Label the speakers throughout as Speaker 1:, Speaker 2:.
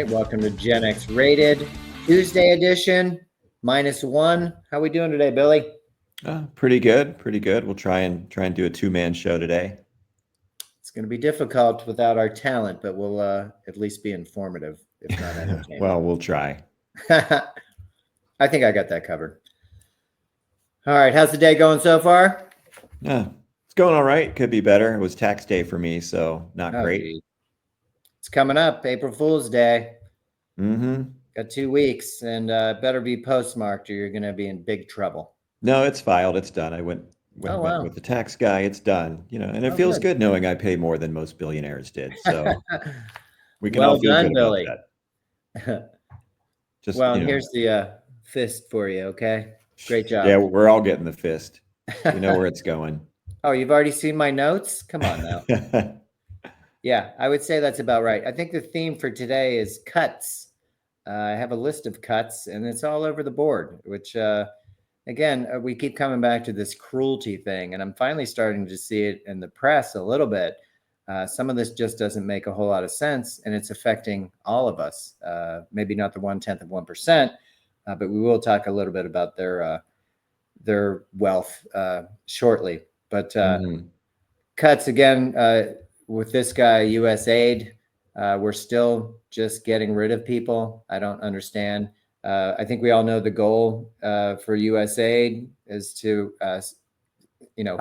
Speaker 1: right, welcome to Gen X Rated Tuesday edition, -1. How we doing today, Billy?
Speaker 2: Pretty good, pretty good. We'll try and do a two-man show today.
Speaker 1: It's going to be difficult without our talent, but we'll at least be informative, if not entertaining.
Speaker 2: Well, we'll try.
Speaker 1: I think I got that covered. All right, how's the day going so far?
Speaker 2: It's going all right. Could be better. It was tax day for me, so not great.
Speaker 1: Geez. It's coming up, April Fool's Day.
Speaker 2: Mm-hmm.
Speaker 1: Got 2 weeks, and better be postmarked or you're going to be in big trouble.
Speaker 2: No, it's filed. It's done. I went
Speaker 1: wow.
Speaker 2: with the tax guy. It's done. And it feels good knowing I pay more than most billionaires did. So we can all feel good
Speaker 1: Billy.
Speaker 2: about that.
Speaker 1: And here's the fist for you, okay? Great job.
Speaker 2: Yeah, we're all getting the fist. We know where it's going.
Speaker 1: Oh, you've already seen my notes? Come on now. Yeah, I would say that's about right. I think the theme for today is cuts. I have a list of cuts, and it's all over the board, which, again, we keep coming back to this cruelty thing, and I'm finally starting to see it in the press a little bit. Some of this just doesn't make a whole lot of sense, and it's affecting all of us. Maybe not the 0.1%, but we will talk a little bit about their wealth shortly. But cuts again with this guy, USAID. We're still just getting rid of people. I don't understand. I think we all know the goal for USAID is to,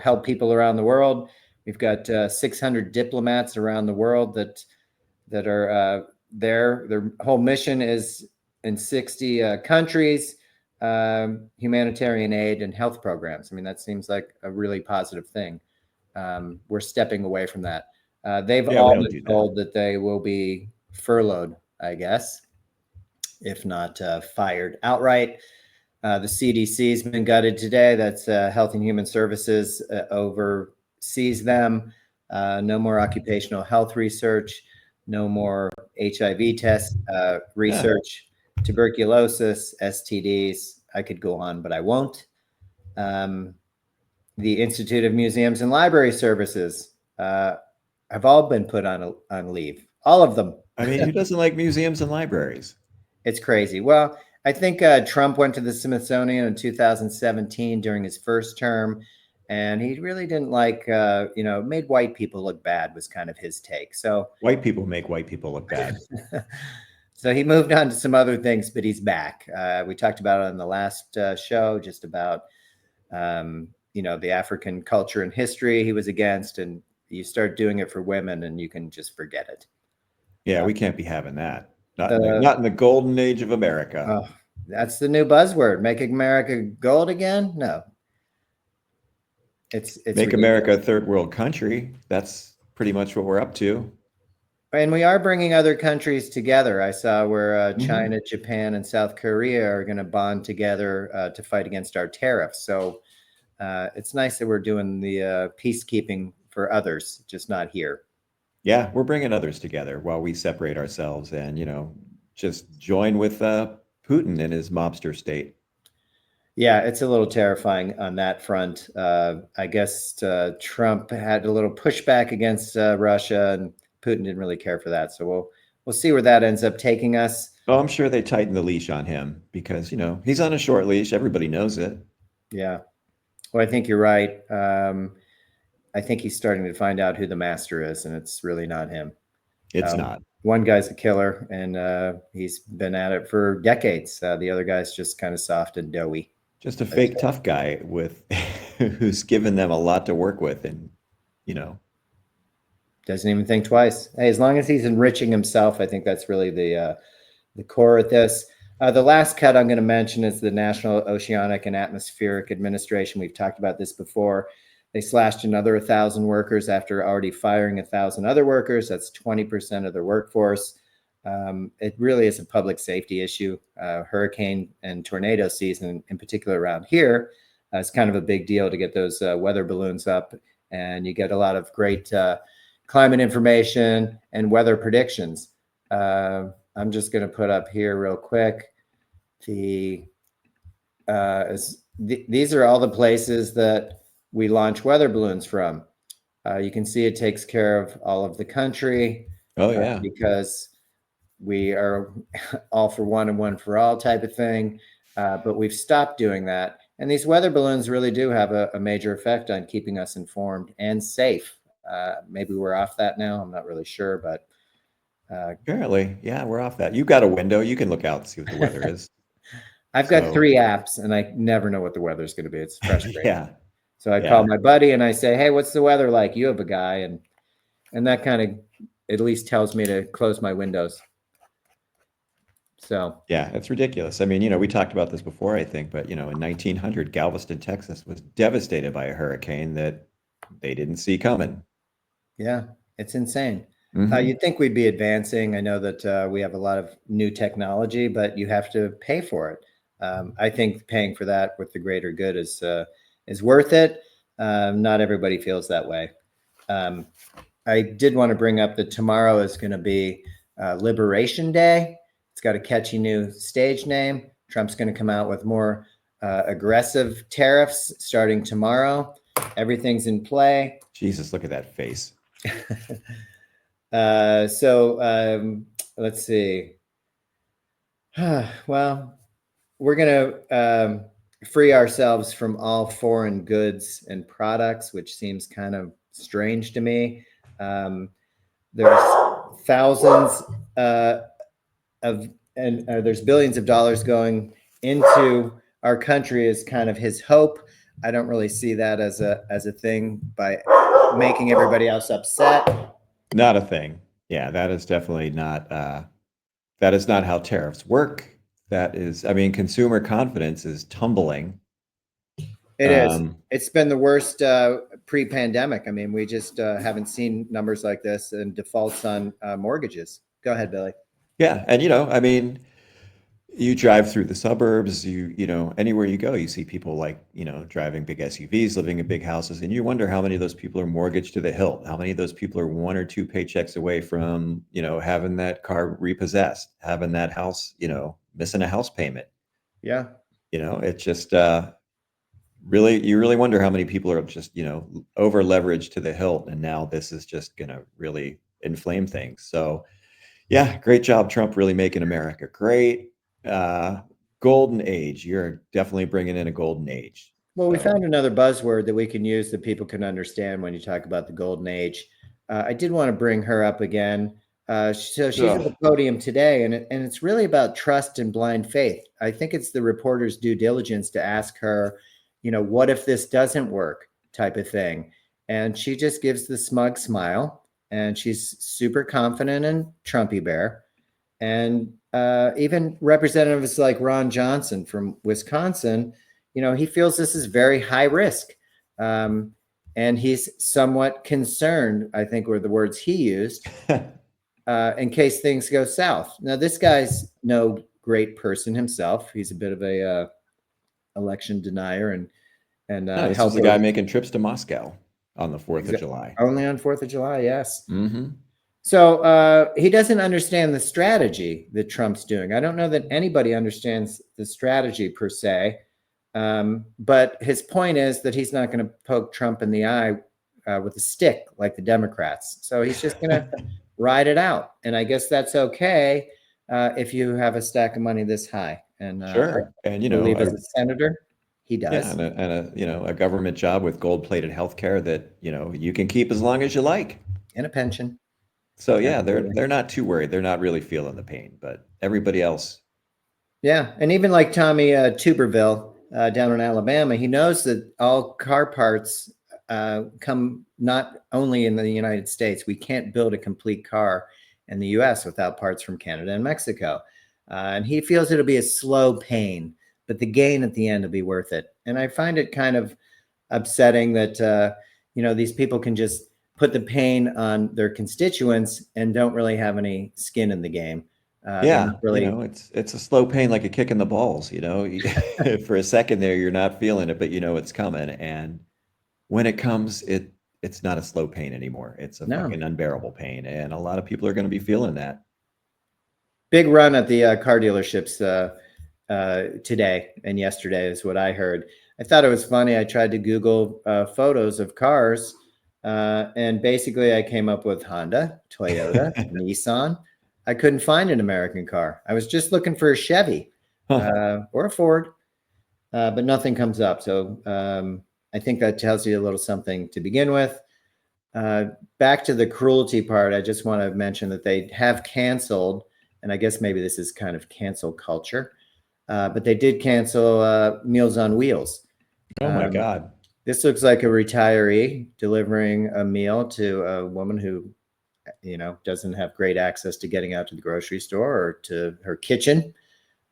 Speaker 1: help people around the world. We've got 600 diplomats around the world that are there. Their whole mission is in 60 countries, humanitarian aid and health programs. I mean, that seems like a really positive thing. We're stepping away from that. They've all been told that they will be furloughed, I guess, if not fired outright. The CDC's been gutted today. That's Health and Human Services oversees them. No more occupational health research. No more HIV test research. Tuberculosis, STDs. I could go on, but I won't. The Institute of Museums and Library Services have all been put on leave. All of them.
Speaker 2: I mean, who doesn't like museums and libraries? It's
Speaker 1: crazy. Well, I think Trump went to the Smithsonian in 2017 during his first term, and he really didn't like, made white people look bad was kind of his take. So
Speaker 2: white people make white people look bad.
Speaker 1: So he moved on to some other things, but he's back. We talked about it on the last show, just about, the African culture and history he was against, and you start doing it for women and you can just forget it.
Speaker 2: Yeah, we can't be having that. Not in the golden age of America.
Speaker 1: Oh, that's the new buzzword. Making America gold again? No. It's
Speaker 2: Make ridiculous. America a third world country. That's pretty much what we're up to.
Speaker 1: And we are bringing other countries together. I saw where China, Japan, and South Korea are going to bond together to fight against our tariffs. So it's nice that we're doing the peacekeeping for others, just not here.
Speaker 2: Yeah, we're bringing others together while we separate ourselves and, just join with Putin in his mobster state.
Speaker 1: Yeah, it's a little terrifying on that front. I guess Trump had a little pushback against Russia, and Putin didn't really care for that. So we'll see where that ends up taking us.
Speaker 2: Oh, I'm sure they tighten the leash on him because, he's on a short leash. Everybody knows it.
Speaker 1: Yeah. Well, I think you're right. I think he's starting to find out who the master is, and it's really not him.
Speaker 2: It's not.
Speaker 1: One guy's a killer, and he's been at it for decades. The other guy's just kind of soft and doughy.
Speaker 2: Just a fake tough guy who's given them a lot to work with, and
Speaker 1: doesn't even think twice. Hey, as long as he's enriching himself, I think that's really the core of this. The last cut I'm going to mention is the National Oceanic and Atmospheric Administration. We've talked about this before. They slashed another 1,000 workers after already firing 1,000 other workers. That's 20% of their workforce. It really is a public safety issue. Hurricane and tornado season, in particular around here, is kind of a big deal to get those weather balloons up. And you get a lot of great climate information and weather predictions. I'm just going to put up here real quick. These are all the places that we launch weather balloons from. You can see it takes care of all of the country.
Speaker 2: Oh, yeah.
Speaker 1: Because we are all for one and one for all type of thing. But we've stopped doing that. And these weather balloons really do have a major effect on keeping us informed and safe. Maybe we're off that now. I'm not really sure, but
Speaker 2: Apparently, yeah, we're off that. You've got a window. You can look out and see what the weather is.
Speaker 1: I've got 3 apps and I never know what the weather's going to be. It's frustrating.
Speaker 2: Yeah.
Speaker 1: So I call my buddy and I say, hey, what's the weather like? You have a guy. And that kind of at least tells me to close my windows. So
Speaker 2: yeah, it's ridiculous. I mean, we talked about this before, I think, but in 1900, Galveston, Texas was devastated by a hurricane that they didn't see coming.
Speaker 1: Yeah, it's insane. You'd think we'd be advancing. I know that we have a lot of new technology, but you have to pay for it. I think paying for that with the greater good is worth it. Not everybody feels that way. I did want to bring up that tomorrow is going to be Liberation Day. It's got a catchy new stage name. Trump's going to come out with more aggressive tariffs starting tomorrow. Everything's in play.
Speaker 2: Jesus, look at that face.
Speaker 1: Let's see. Well, we're going to free ourselves from all foreign goods and products, which seems kind of strange to me. There's thousands there's billions of dollars going into our country is kind of his hope. I don't really see that as a thing by making everybody else upset.
Speaker 2: Not a thing. Yeah, that is definitely not that is not how tariffs work. That is, I mean, consumer confidence is tumbling.
Speaker 1: It is. It's been the worst pre-pandemic. I mean, we just haven't seen numbers like this and defaults on mortgages. Go ahead, Billy.
Speaker 2: Yeah, and I mean, you drive through the suburbs, anywhere you go, you see people like, driving big SUVs, living in big houses, and you wonder how many of those people are mortgaged to the hilt, how many of those people are 1 or 2 paychecks away from, having that car repossessed, having that house, missing a house payment.
Speaker 1: Yeah.
Speaker 2: It's just you really wonder how many people are just, over leveraged to the hilt, and now this is just going to really inflame things. So yeah, great job, Trump, really making America great. Golden age. You're definitely bringing in a golden age.
Speaker 1: Well, we found another buzzword that we can use that people can understand when you talk about the golden age. I did want to bring her up again. So she's at the podium today, and it's really about trust and blind faith. I think it's the reporter's due diligence to ask her, what if this doesn't work type of thing. And she just gives the smug smile, and she's super confident in Trumpy Bear. And even representatives like Ron Johnson from Wisconsin, he feels this is very high risk. And he's somewhat concerned, I think were the words he used, in case things go south. Now, this guy's no great person himself. He's a bit of a election denier and
Speaker 2: this is the guy making trips to Moscow on the 4th of July.
Speaker 1: Only on 4th of July, yes. So he doesn't understand the strategy that Trump's doing. I don't know that anybody understands the strategy per se, but his point is that he's not going to poke Trump in the eye with a stick like the Democrats. So he's just going to ride it out. And I guess that's okay if you have a stack of money this high. And
Speaker 2: sure, and
Speaker 1: believe as a senator, he does.
Speaker 2: Yeah, and a government job with gold-plated health care that you can keep as long as you like,
Speaker 1: and a pension.
Speaker 2: So yeah, they're not too worried. They're not really feeling the pain, but everybody else.
Speaker 1: Yeah, and even like Tommy Tuberville down in Alabama, he knows that all car parts come not only in the United States. We can't build a complete car in the U.S. without parts from Canada and Mexico. And he feels it'll be a slow pain, but the gain at the end will be worth it. And I find it kind of upsetting that, these people can just put the pain on their constituents and don't really have any skin in the game.
Speaker 2: Really, it's a slow pain, like a kick in the balls. For a second there, you're not feeling it, but it's coming. And when it comes, it's not a slow pain anymore. It's a fucking unbearable pain, and a lot of people are going to be feeling that.
Speaker 1: Big run at the car dealerships today and yesterday is what I heard. I thought it was funny. I tried to Google photos of cars. And basically I came up with Honda, Toyota, Nissan. I couldn't find an American car. I was just looking for a Chevy or a Ford, but nothing comes up. So I think that tells you a little something to begin with. Back to the cruelty part, I just want to mention that they have canceled, and I guess maybe this is kind of cancel culture, but they did cancel Meals on Wheels.
Speaker 2: Oh my God.
Speaker 1: This looks like a retiree delivering a meal to a woman who, doesn't have great access to getting out to the grocery store or to her kitchen.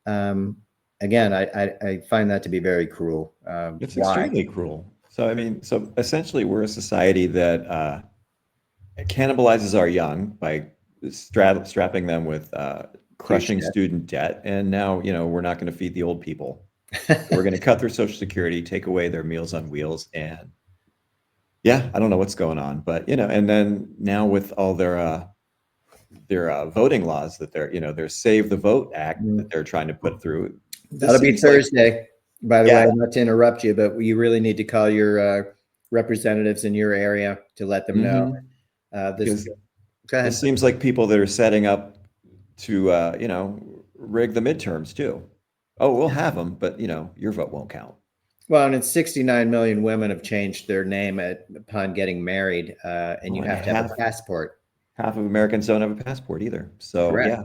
Speaker 1: Again, I find that to be very cruel.
Speaker 2: It's
Speaker 1: Why?
Speaker 2: extremely cruel. So, I mean, so essentially we're a society that cannibalizes our young by strapping them with crushing student debt. And now, we're not going to feed the old people. We're going to cut their Social Security, take away their Meals on Wheels. And yeah, I don't know what's going on. But, and then now with all their voting laws that their Save the Vote Act that they're trying to put through.
Speaker 1: That'll be Thursday. By the way, not to interrupt you, but you really need to call your representatives in your area to let them know. This
Speaker 2: seems like people that are setting up to, rig the midterms too. Oh, we'll have them, but your vote won't count.
Speaker 1: Well, and it's 69 million women have changed their name upon getting married, and you have to have a passport.
Speaker 2: Half of Americans don't have a passport either. So,
Speaker 1: correct.
Speaker 2: Yeah.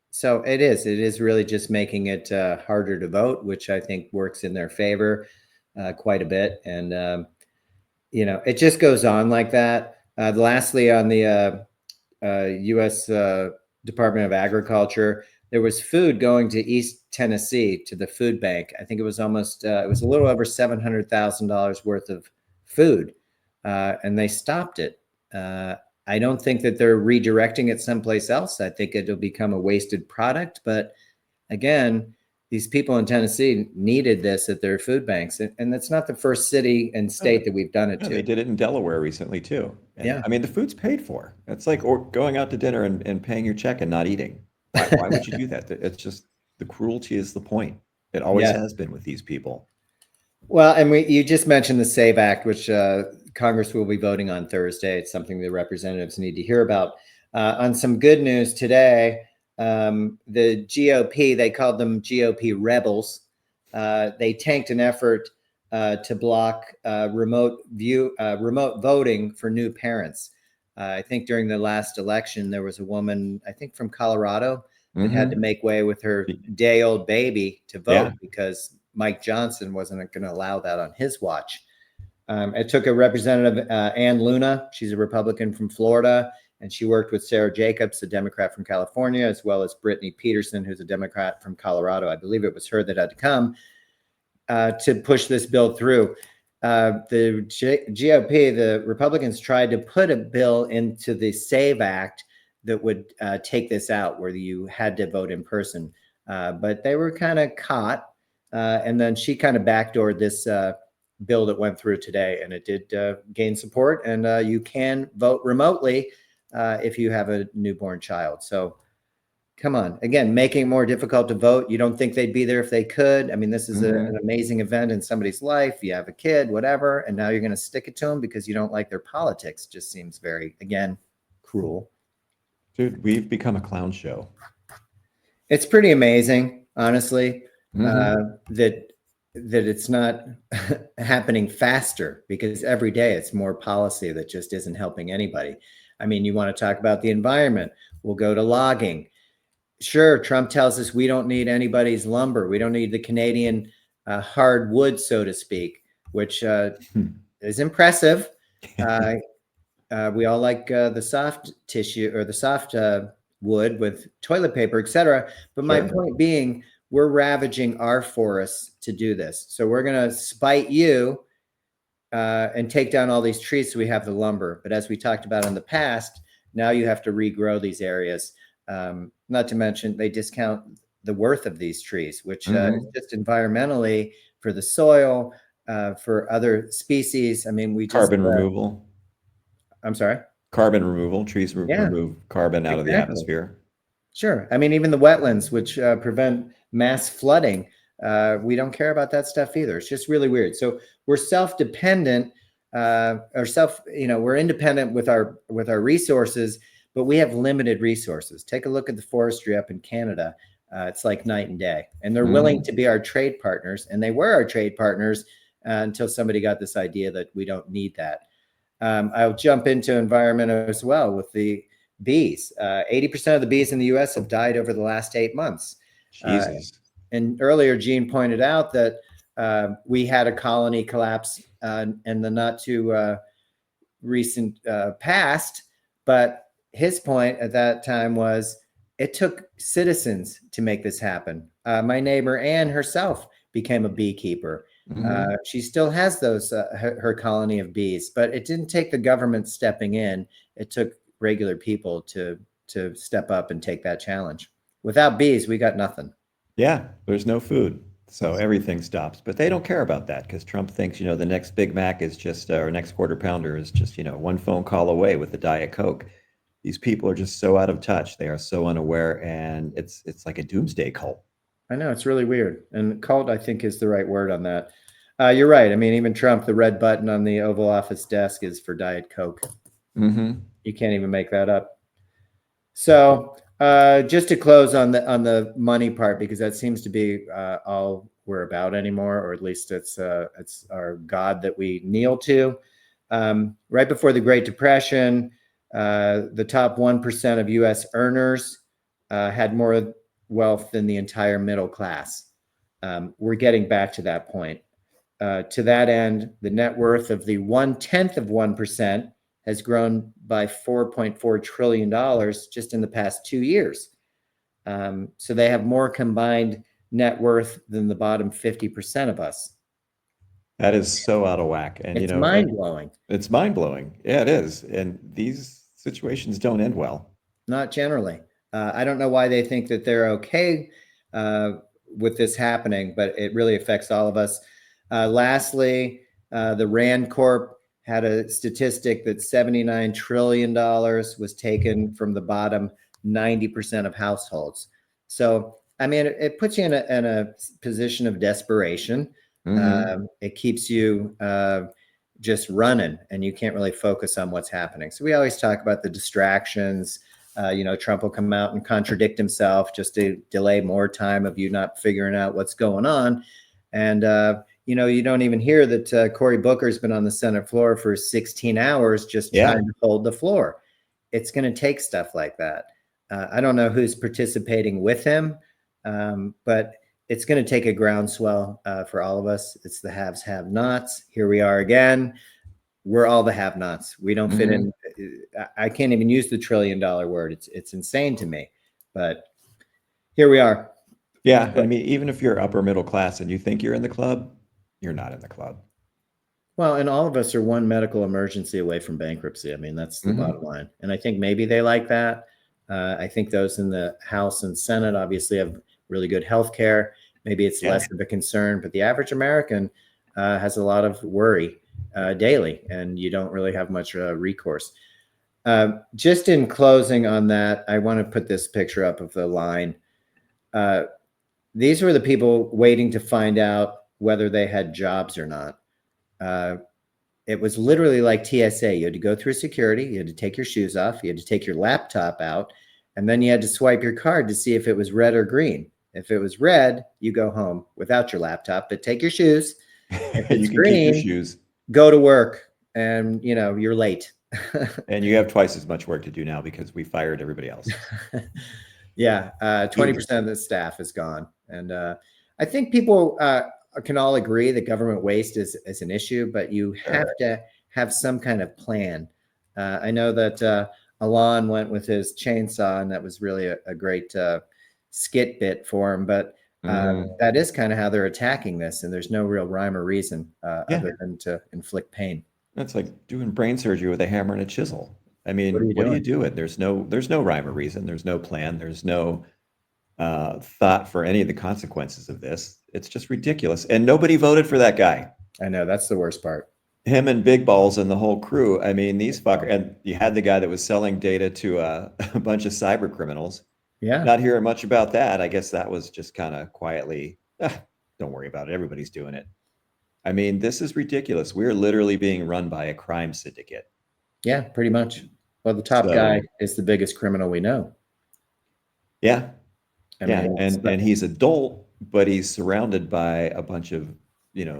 Speaker 1: So it is really just making it harder to vote, which I think works in their favor quite a bit. And, it just goes on like that. Lastly, on the U.S. Department of Agriculture, there was food going to East Tennessee to the food bank. I think it was almost, it was a little over $700,000 worth of food, and they stopped it. I don't think that they're redirecting it someplace else. I think it'll become a wasted product. But again, these people in Tennessee needed this at their food banks. And that's not the first city and state that we've done it to.
Speaker 2: They did it in Delaware recently too. And,
Speaker 1: yeah.
Speaker 2: I mean, the food's paid for. It's like going out to dinner and paying your check and not eating. Why would you do that? It's just, the cruelty is the point. It always has been with these people.
Speaker 1: Well, and you just mentioned the SAVE Act, which Congress will be voting on Thursday. It's something the representatives need to hear about. On some good news today, the GOP, they called them GOP rebels. They tanked an effort to block remote voting for new parents. I think during the last election, there was a woman, I think from Colorado, that had to make way with her day-old baby to vote because Mike Johnson wasn't going to allow that on his watch. It took a representative, Ann Luna. She's a Republican from Florida, and she worked with Sarah Jacobs, a Democrat from California, as well as Brittany Peterson, who's a Democrat from Colorado. I believe it was her that had to come to push this bill through. The GOP, the Republicans, tried to put a bill into the SAVE Act that would take this out, where you had to vote in person. But they were kind of caught. And then she kind of backdoored this bill that went through today, and it did gain support. And you can vote remotely if you have a newborn child. So come on, again, making it more difficult to vote. You don't think they'd be there if they could. I mean, this is an amazing event in somebody's life. You have a kid, whatever, and now you're going to stick it to them because you don't like their politics. Just seems very, again, cruel.
Speaker 2: Dude, we've become a clown show.
Speaker 1: It's pretty amazing, honestly, that it's not happening faster, because every day it's more policy that just isn't helping anybody. I mean, you want to talk about the environment, we'll go to logging. Sure, Trump tells us we don't need anybody's lumber. We don't need the Canadian hardwood, so to speak, which is impressive. We all like the soft tissue or the soft wood with toilet paper, etc. But my point being, we're ravaging our forests to do this. So we're going to spite you and take down all these trees so we have the lumber. But as we talked about in the past, now you have to regrow these areas. Not to mention they discount the worth of these trees, which is just environmentally for the soil, for other species. I mean, we just
Speaker 2: carbon removal.
Speaker 1: I'm sorry.
Speaker 2: Carbon removal. Trees remove carbon out of the atmosphere.
Speaker 1: Sure. I mean, even the wetlands, which prevent mass flooding, we don't care about that stuff either. It's just really weird. So we're self-dependent, we're independent with our resources, but we have limited resources. Take a look at the forestry up in Canada. It's like night and day, and they're willing to be our trade partners, and they were our trade partners until somebody got this idea that we don't need that. I'll jump into environment as well with the bees. 80% of the bees in the US have died over the last 8 months.
Speaker 2: Jesus.
Speaker 1: And earlier, Gene pointed out that we had a colony collapse in the not too recent past, but his point at that time was it took citizens to make this happen. My neighbor Ann herself became a beekeeper. She still has her colony of bees, but it didn't take the government stepping in. It took regular people to step up and take that challenge. Without bees, we got nothing.
Speaker 2: Yeah, there's no food. So everything stops. But they don't care about that because Trump thinks, the next Big Mac is just, or next quarter pounder is just, one phone call away with a Diet Coke. These people are just so out of touch. They are so unaware, and it's like a doomsday cult.
Speaker 1: I know, it's really weird. And cult, I think, is the right word on that. You're right. I mean, even Trump, the red button on the Oval Office desk is for Diet Coke. You can't even make that up. So just to close on the money part, because that seems to be all we're about anymore, or at least it's our God that we kneel to. Right before the Great Depression, the top 1% of U.S. earners had more wealth than the entire middle class. We're getting back to that point. To that end, the net worth of the 1/10 of 1% has grown by $4.4 trillion just in the past 2 years. So they have more combined net worth than the bottom 50% of us.
Speaker 2: That is so out of whack. And,
Speaker 1: it's mind-blowing.
Speaker 2: It's mind-blowing. Yeah, it is. And these situations don't end well.
Speaker 1: Not generally. I don't know why they think that they're okay with this happening, but it really affects all of us. Lastly, the Rand Corp had a statistic that $79 trillion was taken from the bottom 90% of households. So, I mean, it puts you in a position of desperation. It keeps you just running, and you can't really focus on what's happening. So we always talk about the distractions. Trump will come out and contradict himself just to delay more time of you not figuring out what's going on. And, you don't even hear that Cory Booker's been on the Senate floor for 16 hours just trying to hold the floor. It's going to take stuff like that. I don't know who's participating with him, but it's going to take a groundswell for all of us. It's the haves, have-nots. Here we are again. We're all the have-nots. We don't fit in. I can't even use the $1 trillion word. It's insane to me, but here we are.
Speaker 2: Yeah. I mean, even if you're upper middle class and you think you're in the club, you're not in the club.
Speaker 1: Well, and all of us are one medical emergency away from bankruptcy. I mean, that's the bottom line. And I think maybe they like that. I think those in the House and Senate obviously have really good health care. Maybe it's less of a concern, but the average American has a lot of worry daily, and you don't really have much recourse. Just in closing on that, I want to put this picture up of the line. These were the people waiting to find out whether they had jobs or not. It was literally like TSA. You had to go through security. You had to take your shoes off. You had to take your laptop out. And then you had to swipe your card to see if it was red or green. If it was red, you go home without your laptop, but take your shoes. If it's green,
Speaker 2: keep your shoes.
Speaker 1: Go to work, and you're late.
Speaker 2: And you have twice as much work to do now because we fired everybody else.
Speaker 1: Yeah, 20% of the staff is gone. And I think people can all agree that government waste is an issue, but you have to have some kind of plan. I know that Alon went with his chainsaw, and that was really a great skit bit for him, but that is kind of how they're attacking this, and there's no real rhyme or reason other than to inflict pain.
Speaker 2: That's like doing brain surgery with a hammer and a chisel. I mean, what do you do it? There's no rhyme or reason. There's no plan. There's no thought for any of the consequences of this. It's just ridiculous. And nobody voted for that guy.
Speaker 1: I know, that's the worst part.
Speaker 2: Him and Big Balls and the whole crew. I mean, these fuckers. And you had the guy that was selling data to a bunch of cyber criminals.
Speaker 1: Yeah.
Speaker 2: Not hearing much about that. I guess that was just kind of quietly, don't worry about it. Everybody's doing it. I mean, this is ridiculous. We're literally being run by a crime syndicate.
Speaker 1: Yeah, pretty much. Well, the top
Speaker 2: So,
Speaker 1: guy is the biggest criminal we know.
Speaker 2: yeah,
Speaker 1: I
Speaker 2: yeah,
Speaker 1: mean,
Speaker 2: and he's adult, but he's surrounded by a bunch of,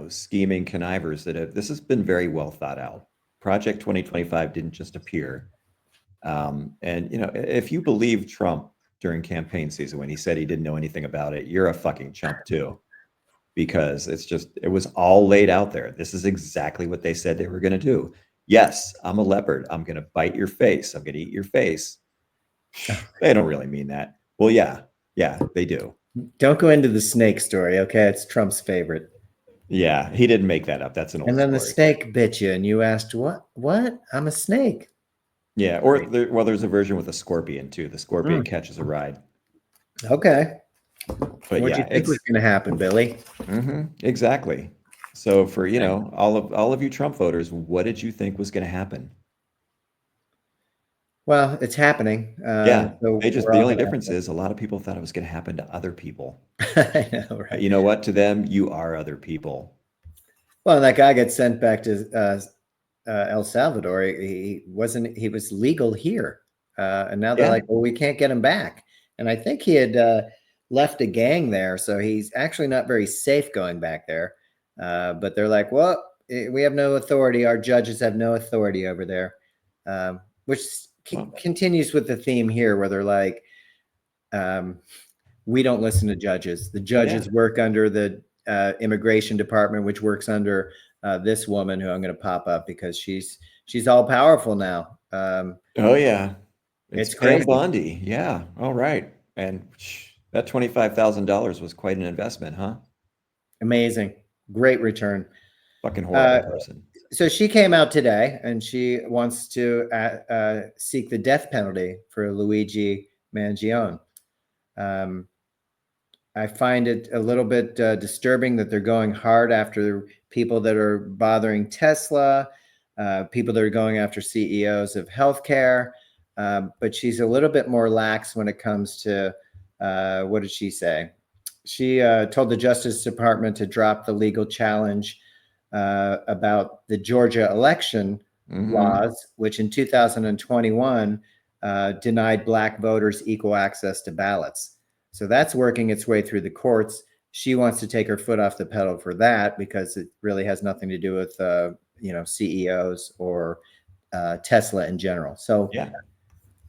Speaker 2: scheming connivers that have. This has been very well thought out. Project 2025 didn't just appear. And if you believe Trump during campaign season when he said he didn't know anything about it, you're a fucking chump too, because it was all laid out there. This is exactly what they said they were going to do. Yes, I'm a leopard. I'm going to bite your face. I'm going to eat your face. They don't really mean that. Well, yeah, they do.
Speaker 1: don't go into the snake story, okay? It's Trump's favorite.
Speaker 2: Yeah, he didn't make that up. That's an old
Speaker 1: And then the
Speaker 2: story.
Speaker 1: snake bit you, and you asked, "What? What? I'm a snake."
Speaker 2: Yeah, or there's a version with a scorpion too. The scorpion catches a ride.
Speaker 1: Okay.
Speaker 2: But
Speaker 1: What do you think was going to happen, Billy?
Speaker 2: Exactly. So for all of you Trump voters, what did you think was going to happen?
Speaker 1: Well, it's happening.
Speaker 2: Yeah,
Speaker 1: So
Speaker 2: the only difference is a lot of people thought it was going to happen to other people.
Speaker 1: I know, right?
Speaker 2: You know what? To them, you are other people.
Speaker 1: Well, that guy gets sent back to El Salvador. He was legal here, and now they're like, "Well, we can't get him back." And I think he had left a gang there, so he's actually not very safe going back there. But they're like, "Well, we have no authority. Our judges have no authority over there," which continues with the theme here, where they're like, "We don't listen to judges. The judges work under the immigration department, which works under this woman who I'm going to pop up because she's all powerful now."
Speaker 2: Oh yeah,
Speaker 1: it's crazy.
Speaker 2: Bondi. Yeah. All right. And that $25,000 was quite an investment, huh?
Speaker 1: Amazing, great return.
Speaker 2: Fucking horrible person.
Speaker 1: So she came out today, and she wants to seek the death penalty for Luigi Mangione. I find it a little bit disturbing that they're going hard after people that are bothering Tesla, people that are going after CEOs of healthcare. But she's a little bit more lax when it comes to what did she say? She told the Justice Department to drop the legal challenge about the Georgia election laws, which in 2021 denied Black voters equal access to ballots. So that's working its way through the courts. She wants to take her foot off the pedal for that because it really has nothing to do with CEOs or Tesla in general. So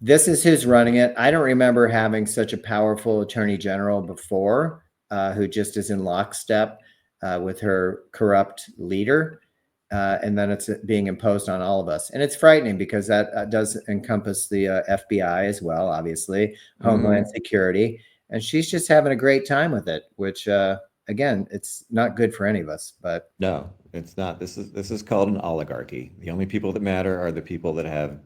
Speaker 1: this is who's running it. I don't remember having such a powerful attorney general before, who just is in lockstep with her corrupt leader. And then it's being imposed on all of us. And it's frightening because that does encompass the FBI as well, obviously, Homeland Security. And she's just having a great time with it, which, again, it's not good for any of us. But
Speaker 2: no, it's not. This is called an oligarchy. The only people that matter are the people that have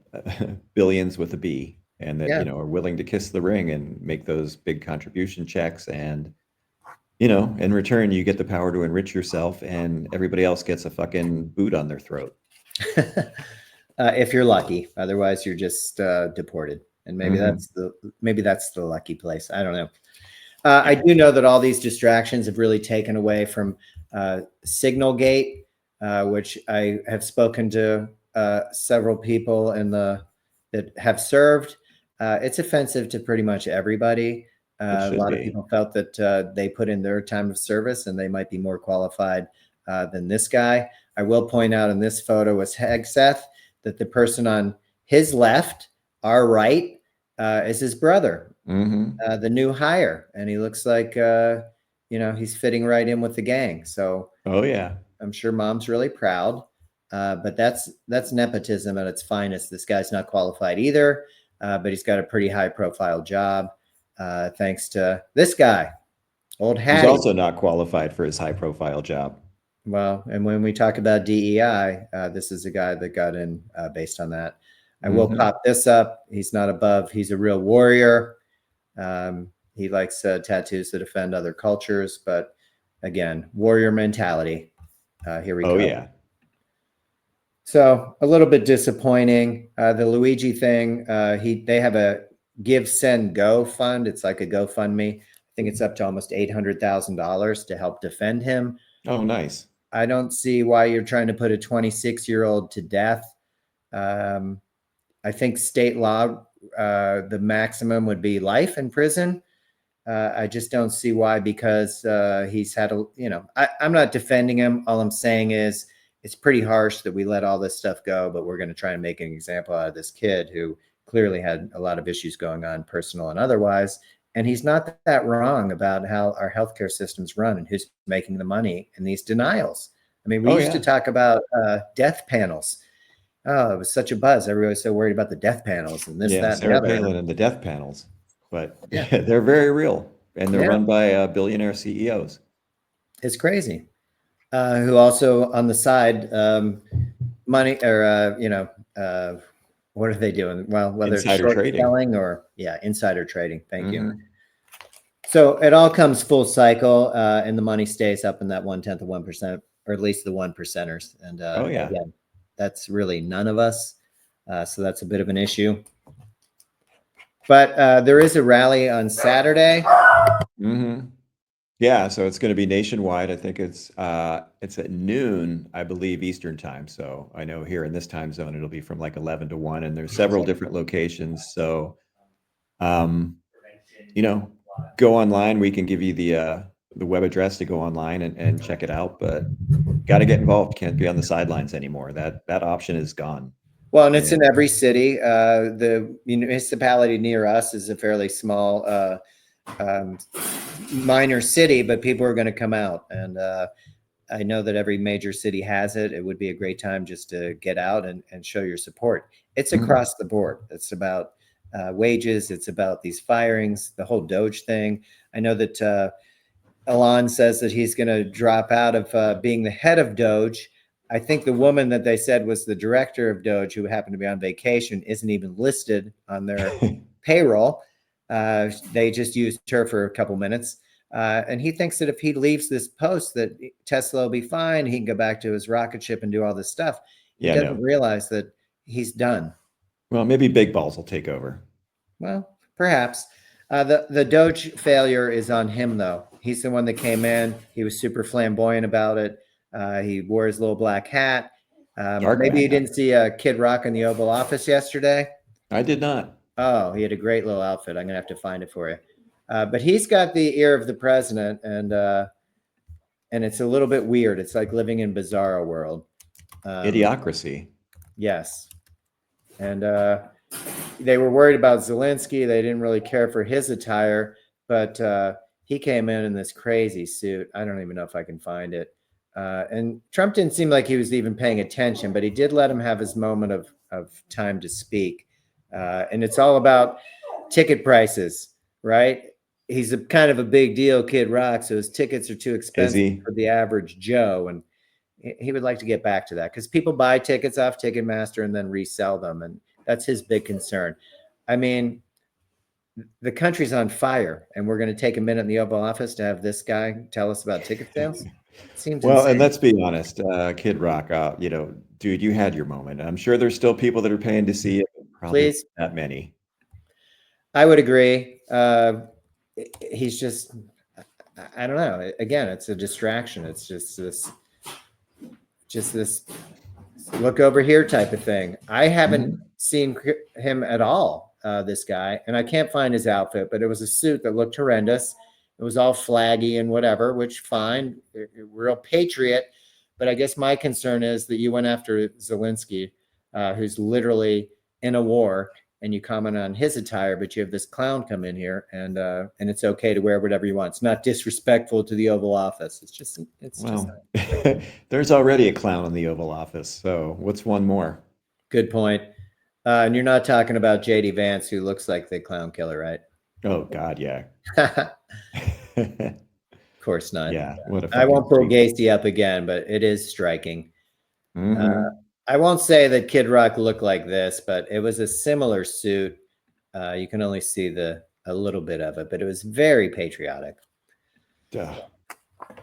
Speaker 2: billions with a B, and that are willing to kiss the ring and make those big contribution checks. And in return, you get the power to enrich yourself, and everybody else gets a fucking boot on their throat.
Speaker 1: If you're lucky, otherwise you're just deported. And maybe that's the lucky place. I don't know. I do know that all these distractions have really taken away from Signalgate, which I have spoken to several people that have served. It's offensive to pretty much everybody. A lot of people felt that they put in their time of service and they might be more qualified than this guy. I will point out in this photo was Hegseth that the person on his left, our right, is his brother, the new hire, and he looks like he's fitting right in with the gang. So I'm sure mom's really proud, but that's nepotism at its finest. This guy's not qualified either, but he's got a pretty high profile job, thanks to this guy, old Hattie.
Speaker 2: He's also not qualified for his high profile job.
Speaker 1: Well, and when we talk about DEI, this is a guy that got in based on that. I will pop this up. He's not above. He's a real warrior. He likes tattoos that offend other cultures, but again, warrior mentality. Here we go.
Speaker 2: Oh yeah.
Speaker 1: So a little bit disappointing. The Luigi thing. They have a Give, Send, Go fund. It's like a GoFundMe. I think it's up to almost $800,000 to help defend him.
Speaker 2: Oh, nice.
Speaker 1: I don't see why you're trying to put a 26-year-old to death. I think state law, the maximum would be life in prison. I just don't see why, because he's had I'm not defending him. All I'm saying is it's pretty harsh that we let all this stuff go, but we're going to try and make an example out of this kid who clearly had a lot of issues going on, personal and otherwise. And he's not that wrong about how our healthcare system's run and who's making the money in these denials. I mean, we used to talk about death panels. Oh, it was such a buzz. Everybody was so worried about the death panels and this, that,
Speaker 2: Sarah
Speaker 1: and the other.
Speaker 2: Palin and the death panels. But they're very real, and they're run by billionaire CEOs.
Speaker 1: It's crazy. Who also on the side, money or what are they doing? Well, whether
Speaker 2: Insider
Speaker 1: it's short
Speaker 2: trading.
Speaker 1: selling or insider trading. Thank you. So it all comes full cycle, and the money stays up in that 1/10 of 1%, or at least the 1%ers. And again, that's really none of us. So that's a bit of an issue. But there is a rally on Saturday.
Speaker 2: Yeah, so it's going to be nationwide. I think it's at noon, I believe, Eastern time. So I know here in this time zone, it'll be from like 11 to 1, and there's several different locations. So, go online. We can give you the web address to go online and check it out. But got to get involved. Can't be on the sidelines anymore. That option is gone.
Speaker 1: Well, and it's in every city. The municipality near us is a fairly small, minor city, but people are going to come out. And I know that every major city has it. It would be a great time just to get out and show your support. It's across the board. It's about wages. It's about these firings, the whole DOGE thing. I know that Elon says that he's going to drop out of being the head of DOGE. I think the woman that they said was the director of DOGE, who happened to be on vacation, isn't even listed on their payroll. They just used her for a couple minutes. And he thinks that if he leaves this post, that Tesla will be fine. He can go back to his rocket ship and do all this stuff. He doesn't realize that he's done.
Speaker 2: Well, maybe Big Balls will take over.
Speaker 1: Well, perhaps. The DOGE failure is on him, though. He's the one that came in. He was super flamboyant about it. He wore his little black hat. Maybe you didn't see Kid Rock in the Oval Office yesterday.
Speaker 2: I did not.
Speaker 1: Oh, he had a great little outfit. I'm going to have to find it for you. But he's got the ear of the president, and it's a little bit weird. It's like living in Bizarro world.
Speaker 2: Idiocracy.
Speaker 1: Yes. And they were worried about Zelensky. They didn't really care for his attire, but he came in this crazy suit. I don't even know if I can find it. And Trump didn't seem like he was even paying attention, but he did let him have his moment of time to speak. And it's all about ticket prices, right? He's a kind of a big deal, Kid Rock, so his tickets are too expensive for the average Joe. And he would like to get back to that, because people buy tickets off Ticketmaster and then resell them. And that's his big concern. I mean, the country's on fire, and we're going to take a minute in the Oval Office to have this guy tell us about ticket sales. Seems
Speaker 2: well,
Speaker 1: insane.
Speaker 2: And let's be honest, Kid Rock, dude, you had your moment. I'm sure there's still people that are paying to see it. Probably not many.
Speaker 1: I would agree. He's just, I don't know. Again, it's a distraction. It's just this look over here type of thing. I haven't seen him at all, this guy, and I can't find his outfit, but it was a suit that looked horrendous. It was all flaggy and whatever, which fine, real patriot. But I guess my concern is that you went after Zelensky, who's literally in a war, and you comment on his attire, but you have this clown come in here, and it's okay to wear whatever you want. It's not disrespectful to the Oval Office. It's just
Speaker 2: there's already a clown in the Oval Office, so what's one more?
Speaker 1: Good point. And you're not talking about JD Vance, who looks like the clown killer, right?
Speaker 2: Oh God, yeah.
Speaker 1: Of course not.
Speaker 2: Yeah.
Speaker 1: I won't pull Gacy up again, but it is striking. I won't say that Kid Rock looked like this, but it was a similar suit. You can only see a little bit of it, but it was very patriotic.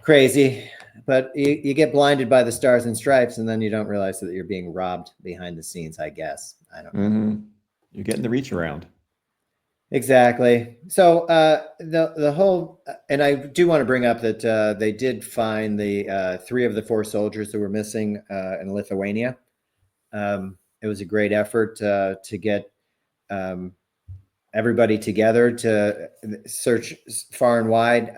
Speaker 1: Crazy. But you get blinded by the stars and stripes, and then you don't realize that you're being robbed behind the scenes, I guess. I don't know.
Speaker 2: You're getting the reach around.
Speaker 1: Exactly. So the whole, and I do want to bring up that they did find the 3 of the 4 soldiers that were missing in Lithuania. And It was a great effort to get everybody together to search far and wide.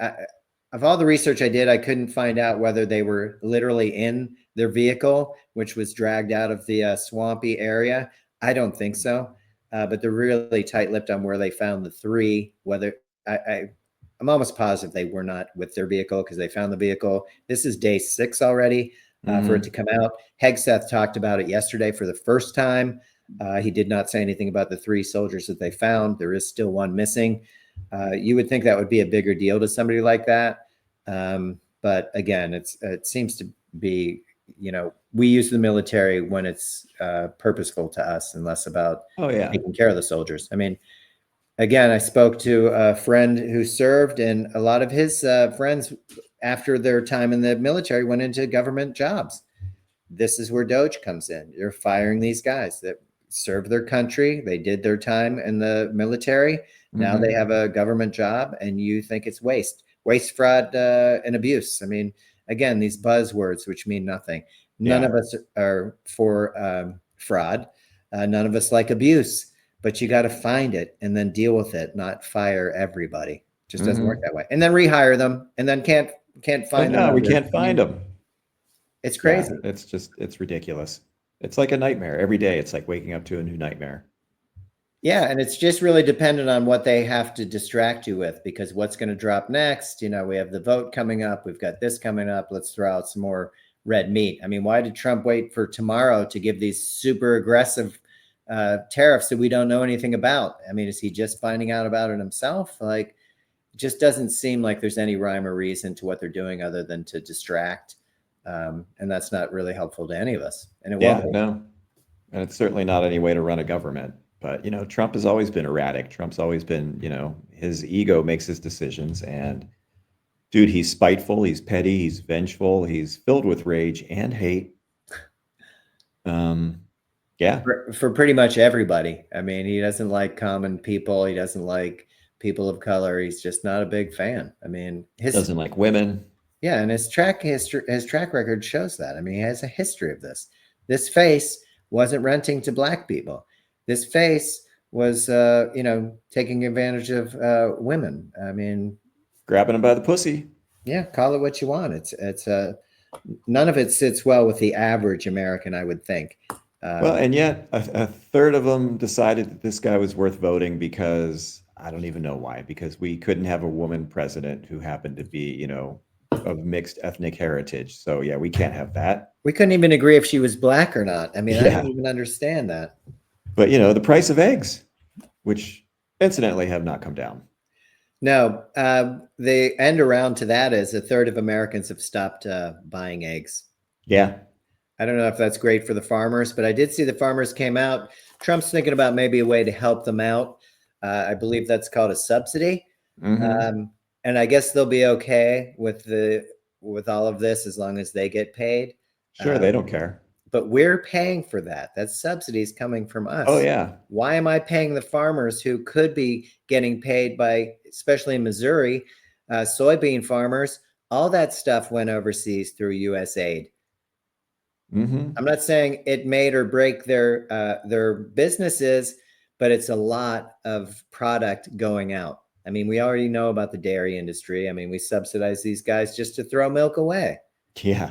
Speaker 1: Of all the research I did, I couldn't find out whether they were literally in their vehicle, which was dragged out of the swampy area. I don't think so, but they're really tight-lipped on where they found the three. Whether I'm almost positive they were not with their vehicle because they found the vehicle. This is day 6 already for it to come out. Hegseth talked about it yesterday for the first time. He did not say anything about the 3 soldiers that they found. There is still one missing. You would think that would be a bigger deal to somebody like that. But again, it seems to be, we use the military when it's purposeful to us and less about taking care of the soldiers. I mean, again, I spoke to a friend who served, and a lot of his friends after their time in the military went into government jobs. This is where DOGE comes in. You're firing these guys that served their country. They did their time in the military. Now they have a government job, and you think it's waste, fraud, and abuse. I mean, again, these buzzwords, which mean nothing. None of us are for fraud. None of us like abuse, but you got to find it and then deal with it, not fire everybody. It just doesn't work that way. And then rehire them, and then can't find them.
Speaker 2: No, we can't find them.
Speaker 1: It's crazy.
Speaker 2: Yeah, it's ridiculous. It's like a nightmare. Every day it's like waking up to a new nightmare.
Speaker 1: Yeah, and it's just really dependent on what they have to distract you with, because what's going to drop next, we have the vote coming up. We've got this coming up. Let's throw out some more red meat. I mean, why did Trump wait for tomorrow to give these super aggressive tariffs that we don't know anything about? I mean, is he just finding out about it himself? Like, it just doesn't seem like there's any rhyme or reason to what they're doing other than to distract. And that's not really helpful to any of us. And it won't be.
Speaker 2: No. And it's certainly not any way to run a government. But, Trump has always been erratic. Trump's always been, his ego makes his decisions. And dude, he's spiteful. He's petty. He's vengeful. He's filled with rage and hate. Yeah.
Speaker 1: For pretty much everybody. I mean, he doesn't like common people. He doesn't like people of color. He's just not a big fan. I mean,
Speaker 2: doesn't like women.
Speaker 1: Yeah, and his track record shows that. I mean, he has a history of this. This face wasn't renting to black people. This face was, taking advantage of women. I mean,
Speaker 2: grabbing them by the pussy.
Speaker 1: Yeah, call it what you want. It's none of it sits well with the average American, I would think.
Speaker 2: Well, and yet a third of them decided that this guy was worth voting because I don't even know why. Because we couldn't have a woman president who happened to be, of mixed ethnic heritage. So yeah, we can't have that.
Speaker 1: We couldn't even agree if she was black or not. I mean, I don't even understand that.
Speaker 2: But the price of eggs, which incidentally have not come down.
Speaker 1: No, the end around to that is a third of Americans have stopped buying eggs.
Speaker 2: Yeah.
Speaker 1: I don't know if that's great for the farmers, but I did see the farmers came out. Trump's thinking about maybe a way to help them out. I believe that's called a subsidy. And I guess they'll be okay with all of this as long as they get paid.
Speaker 2: Sure, they don't care.
Speaker 1: But we're paying for that. That subsidy is coming from us.
Speaker 2: Oh, yeah.
Speaker 1: Why am I paying the farmers who could be getting paid by, especially in Missouri, soybean farmers? All that stuff went overseas through U.S. aid. I'm not saying it made or break their businesses, but it's a lot of product going out. I mean, we already know about the dairy industry. I mean, we subsidize these guys just to throw milk away.
Speaker 2: Yeah.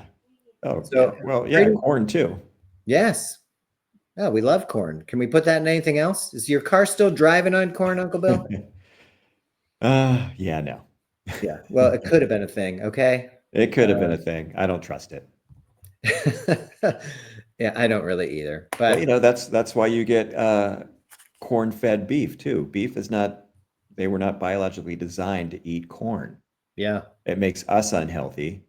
Speaker 2: Oh,
Speaker 1: so
Speaker 2: yeah. Well, yeah, corn too.
Speaker 1: Yes. Oh, we love corn. Can we put that in anything else? Is your car still driving on corn, Uncle Bill?
Speaker 2: Yeah, no.
Speaker 1: Yeah. Well, it could have been a thing. Okay.
Speaker 2: It could have been a thing. I don't trust it.
Speaker 1: Yeah, I don't really either. But
Speaker 2: that's why you get corn-fed beef too. Beef is not. They were not biologically designed to eat corn.
Speaker 1: Yeah.
Speaker 2: It makes us unhealthy.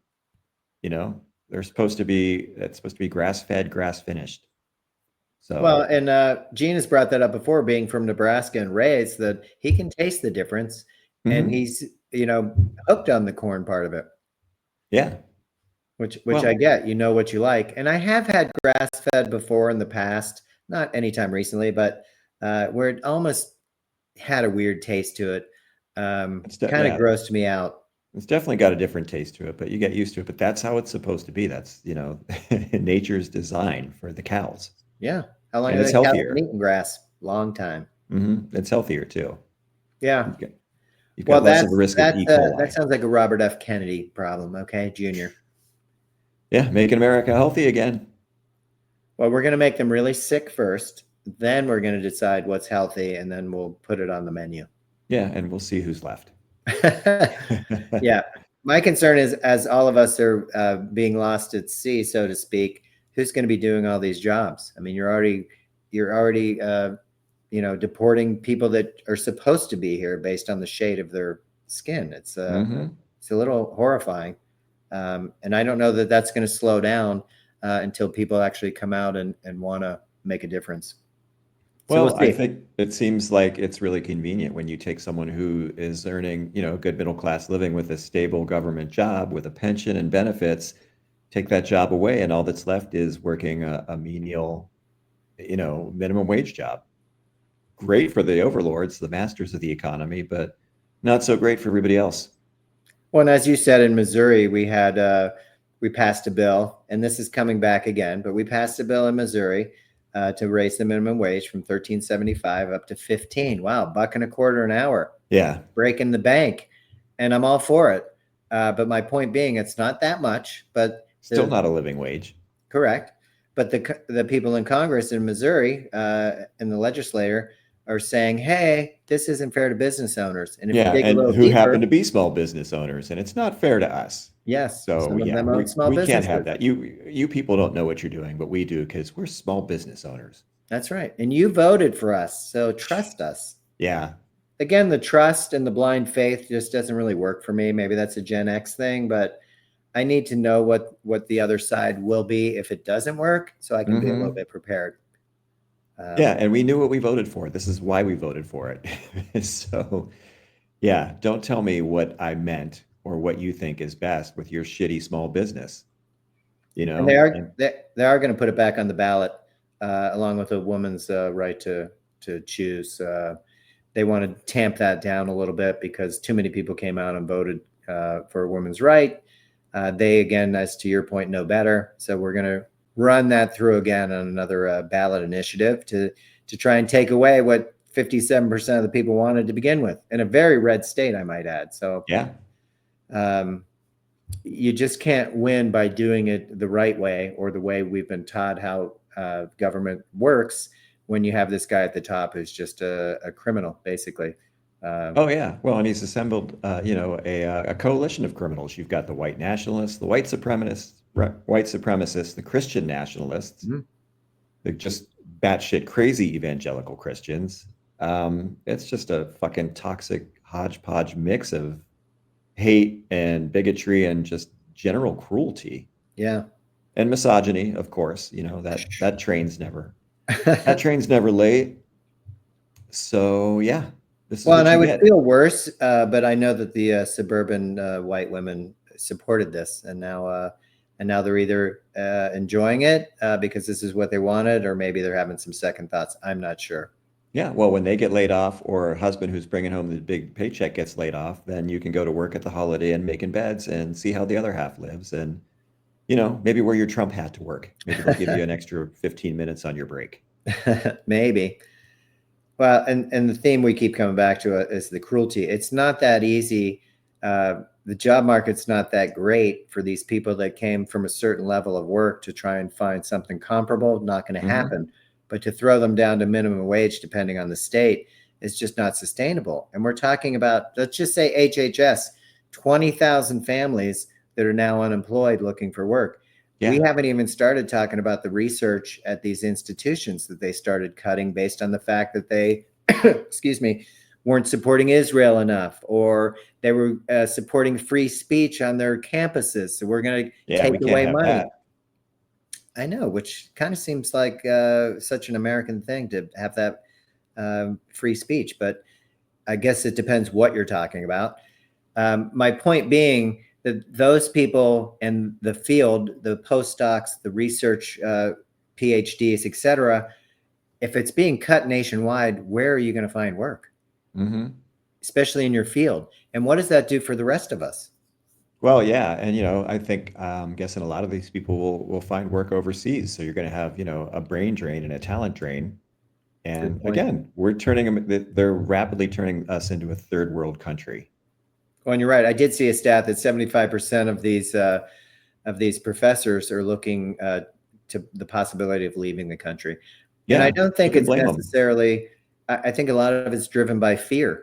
Speaker 2: It's supposed to be grass-fed, grass-finished. So
Speaker 1: well, and Gene has brought that up before, being from Nebraska and raised, that he can taste the difference, and he's hooked on the corn part of it.
Speaker 2: Yeah.
Speaker 1: Which I get. What you like, and I have had grass-fed before in the past, not anytime recently, but where it almost had a weird taste to it. Kind of grossed me out.
Speaker 2: It's definitely got a different taste to it, but you get used to it. But that's how it's supposed to be. That's nature's design for the cows.
Speaker 1: Yeah. How long
Speaker 2: And
Speaker 1: have
Speaker 2: it's
Speaker 1: the cows been
Speaker 2: healthier.
Speaker 1: eating grass? Long time.
Speaker 2: It's healthier too.
Speaker 1: Yeah.
Speaker 2: You've
Speaker 1: Well,
Speaker 2: got less of a risk of E.
Speaker 1: that
Speaker 2: coli.
Speaker 1: sounds like a Robert F. Kennedy problem. Okay, Junior.
Speaker 2: Yeah, making America healthy again.
Speaker 1: Well, we're going to make them really sick first. Then we're going to decide what's healthy, and then we'll put it on the menu.
Speaker 2: Yeah, and we'll see who's left.
Speaker 1: Yeah. My concern is, as all of us are being lost at sea, so to speak, who's going to be doing all these jobs? I mean, you're already deporting people that are supposed to be here based on the shade of their skin. It's a little horrifying. And I don't know that that's going to slow down until people actually come out and want to make a difference. So
Speaker 2: Well,
Speaker 1: we'll
Speaker 2: I
Speaker 1: see.
Speaker 2: think it seems like it's really convenient when you take someone who is earning, a good middle class living with a stable government job with a pension and benefits, take that job away, and all that's left is working a menial, minimum wage job. Great for the overlords, the masters of the economy, but not so great for everybody else.
Speaker 1: Well, and as you said, in Missouri, we passed a bill, and this is coming back again, but we passed a bill in Missouri to raise the minimum wage from $13.75 up to 15. Wow, $1.25 an hour.
Speaker 2: Yeah,
Speaker 1: breaking the bank, and I'm all for it. But my point being, it's not that much, but
Speaker 2: still not a living wage.
Speaker 1: Correct. But the people in Congress in Missouri and the legislator are saying, hey, this isn't fair to business owners. And if you dig a
Speaker 2: and
Speaker 1: little
Speaker 2: who happen to
Speaker 1: deeper,
Speaker 2: be small business owners, and it's not fair to us.
Speaker 1: yes,
Speaker 2: So
Speaker 1: some of
Speaker 2: yeah,
Speaker 1: them own small
Speaker 2: we can't
Speaker 1: businesses.
Speaker 2: have that. You people don't know what you're doing, but we do because we're small business owners.
Speaker 1: That's right. And you voted for us, so trust us.
Speaker 2: Yeah.
Speaker 1: Again, the trust and the blind faith just doesn't really work for me. Maybe that's a Gen X thing, but I need to know what the other side will be if it doesn't work, so I can be a little bit prepared.
Speaker 2: Yeah, and we knew what we voted for. This is why we voted for it. So, yeah, don't tell me what I meant or what you think is best with your shitty small business.
Speaker 1: And they are going to put it back on the ballot along with a woman's right to choose. They want to tamp that down a little bit because too many people came out and voted for a woman's right. They, again, as to your point, know better. So we're going to run that through again on another ballot initiative to try and take away what 57% of the people wanted to begin with, in a very red state, I might add. So
Speaker 2: yeah,
Speaker 1: you just can't win by doing it the right way or the way we've been taught how government works when you have this guy at the top who's just a criminal, basically.
Speaker 2: Oh yeah. Well, and he's assembled, a coalition of criminals. You've got the white nationalists, the white supremacists, the Christian nationalists, the just batshit crazy evangelical Christians. It's just a fucking toxic hodgepodge mix of hate and bigotry and just general cruelty.
Speaker 1: Yeah.
Speaker 2: And misogyny, of course. That train's never late. So yeah.
Speaker 1: Well, and I would feel worse, but I know that the suburban white women supported this, and now they're either enjoying it because this is what they wanted, or maybe they're having some second thoughts. I'm not sure.
Speaker 2: Yeah, well, when they get laid off, or a husband who's bringing home the big paycheck gets laid off, then you can go to work at the Holiday Inn making beds and see how the other half lives, and maybe wear your Trump hat to work. Maybe they'll give you an extra 15 minutes on your break.
Speaker 1: Maybe. Well, and the theme we keep coming back to is the cruelty. It's not that easy. The job market's not that great for these people that came from a certain level of work to try and find something comparable. Not going to happen. But to throw them down to minimum wage, depending on the state, is just not sustainable. And we're talking about, let's just say HHS, 20,000 families that are now unemployed looking for work. Yeah. We haven't even started talking about the research at these institutions that they started cutting based on the fact that they, excuse me, weren't supporting Israel enough, or they were supporting free speech on their campuses. So we're going to take away money. That. I know, which kind of seems like such an American thing to have that free speech, but I guess it depends what you're talking about. My point being that those people in the field, the postdocs, the research PhDs, et cetera, if it's being cut nationwide, where are you going to find work? Especially in your field. And what does that do for the rest of us?
Speaker 2: Well, yeah, and I think I'm guessing a lot of these people will find work overseas. So you're going to have a brain drain and a talent drain.
Speaker 1: Good
Speaker 2: And
Speaker 1: point.
Speaker 2: again, we're turning them. They're rapidly turning us into a third world country.
Speaker 1: Well, and you're right. I did see a stat that 75% of these professors are looking to the possibility of leaving the country. And I
Speaker 2: Yeah,
Speaker 1: don't
Speaker 2: who
Speaker 1: think
Speaker 2: can
Speaker 1: it's
Speaker 2: blame them?
Speaker 1: necessarily, I think a lot of it's driven by fear.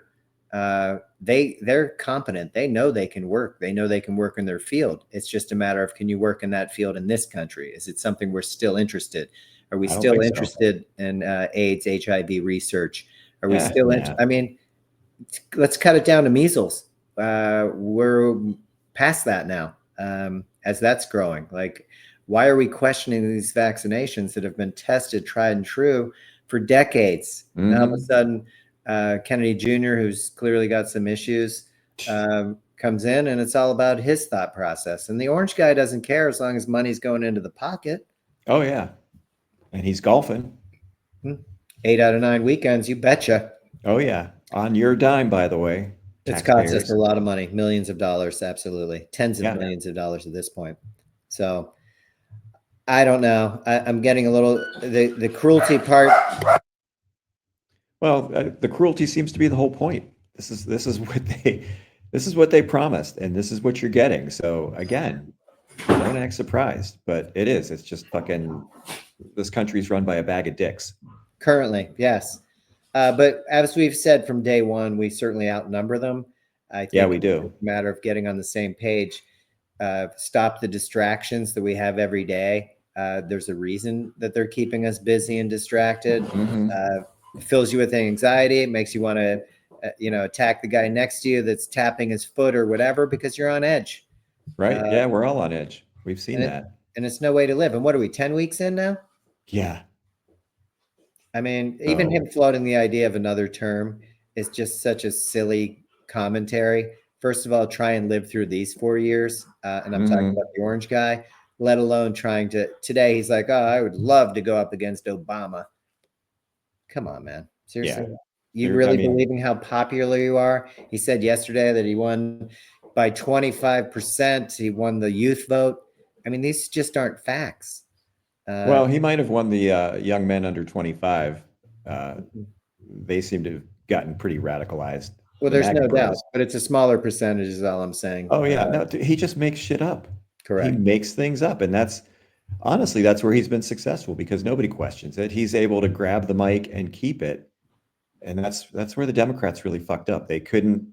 Speaker 1: They're competent. They know they can work. They know they can work in their field. It's just a matter of, can you work in that field in this country? Is it something we're still interested? Are we
Speaker 2: I don't
Speaker 1: still
Speaker 2: think so.
Speaker 1: interested in AIDS, HIV research? Are we
Speaker 2: Yeah,
Speaker 1: still
Speaker 2: nah.
Speaker 1: I mean, let's cut it down to measles. We're past that now, as that's growing. Like, why are we questioning these vaccinations that have been tested, tried and true for decades? Now, all of a
Speaker 2: Hmm.
Speaker 1: sudden, Kennedy Jr., who's clearly got some issues, comes in, and it's all about his thought process. And the orange guy doesn't care as long as money's going into the pocket.
Speaker 2: Oh yeah, and he's golfing.
Speaker 1: 8 out of 9 weekends, you betcha.
Speaker 2: Oh yeah, on your dime, by the way,
Speaker 1: It's cost us a
Speaker 2: taxpayers.
Speaker 1: lot of money, millions of dollars, absolutely, tens of
Speaker 2: Yeah.
Speaker 1: millions of dollars at this point. So I don't know. I'm getting a little the cruelty part.
Speaker 2: Well, the cruelty seems to be the whole point. This is what they promised, and this is what you're getting. So again, don't act surprised, but it is. It's just fucking. This country's run by a bag of dicks.
Speaker 1: Currently, yes. But as we've said from day one, we certainly outnumber them. I
Speaker 2: Yeah,
Speaker 1: think
Speaker 2: we
Speaker 1: it's
Speaker 2: do.
Speaker 1: a matter of getting on the same page. Stop the distractions that we have every day. There's a reason that they're keeping us busy and distracted.
Speaker 2: Hmm.
Speaker 1: It fills you with anxiety. It makes you want to, attack the guy next to you that's tapping his foot or whatever because you're on edge.
Speaker 2: Right?
Speaker 1: Uh,
Speaker 2: Yeah, we're all on edge. We've seen
Speaker 1: and
Speaker 2: that.
Speaker 1: it's no way to live. And what are we, 10 weeks in now?
Speaker 2: Yeah.
Speaker 1: I mean, even him
Speaker 2: So
Speaker 1: floating the idea of another term is just such a silly commentary. First of all, try and live through these 4 years. And I'm talking about
Speaker 2: hmm.
Speaker 1: the orange guy, let alone trying to. Today, he's like, oh, I would love to go up against Obama. Come on, man.
Speaker 2: Yeah.
Speaker 1: Seriously? You
Speaker 2: There. I
Speaker 1: really
Speaker 2: mean,
Speaker 1: believing how popular you are? He said yesterday that he won by 25%. He won the youth vote. I mean, these just aren't facts. Uh,
Speaker 2: well, he might have won the young men under 25. Uh, they seem to have gotten pretty radicalized.
Speaker 1: well,
Speaker 2: The
Speaker 1: there's
Speaker 2: MAGA
Speaker 1: no doubt,
Speaker 2: bros.
Speaker 1: but it's a smaller percentage, is all I'm saying.
Speaker 2: Oh yeah, no, dude, he just makes shit up. He
Speaker 1: Correct.
Speaker 2: makes things up, and that's honestly that's where he's been successful because nobody questions it. He's able to grab the mic and keep it, and that's where the Democrats really fucked up. They couldn't.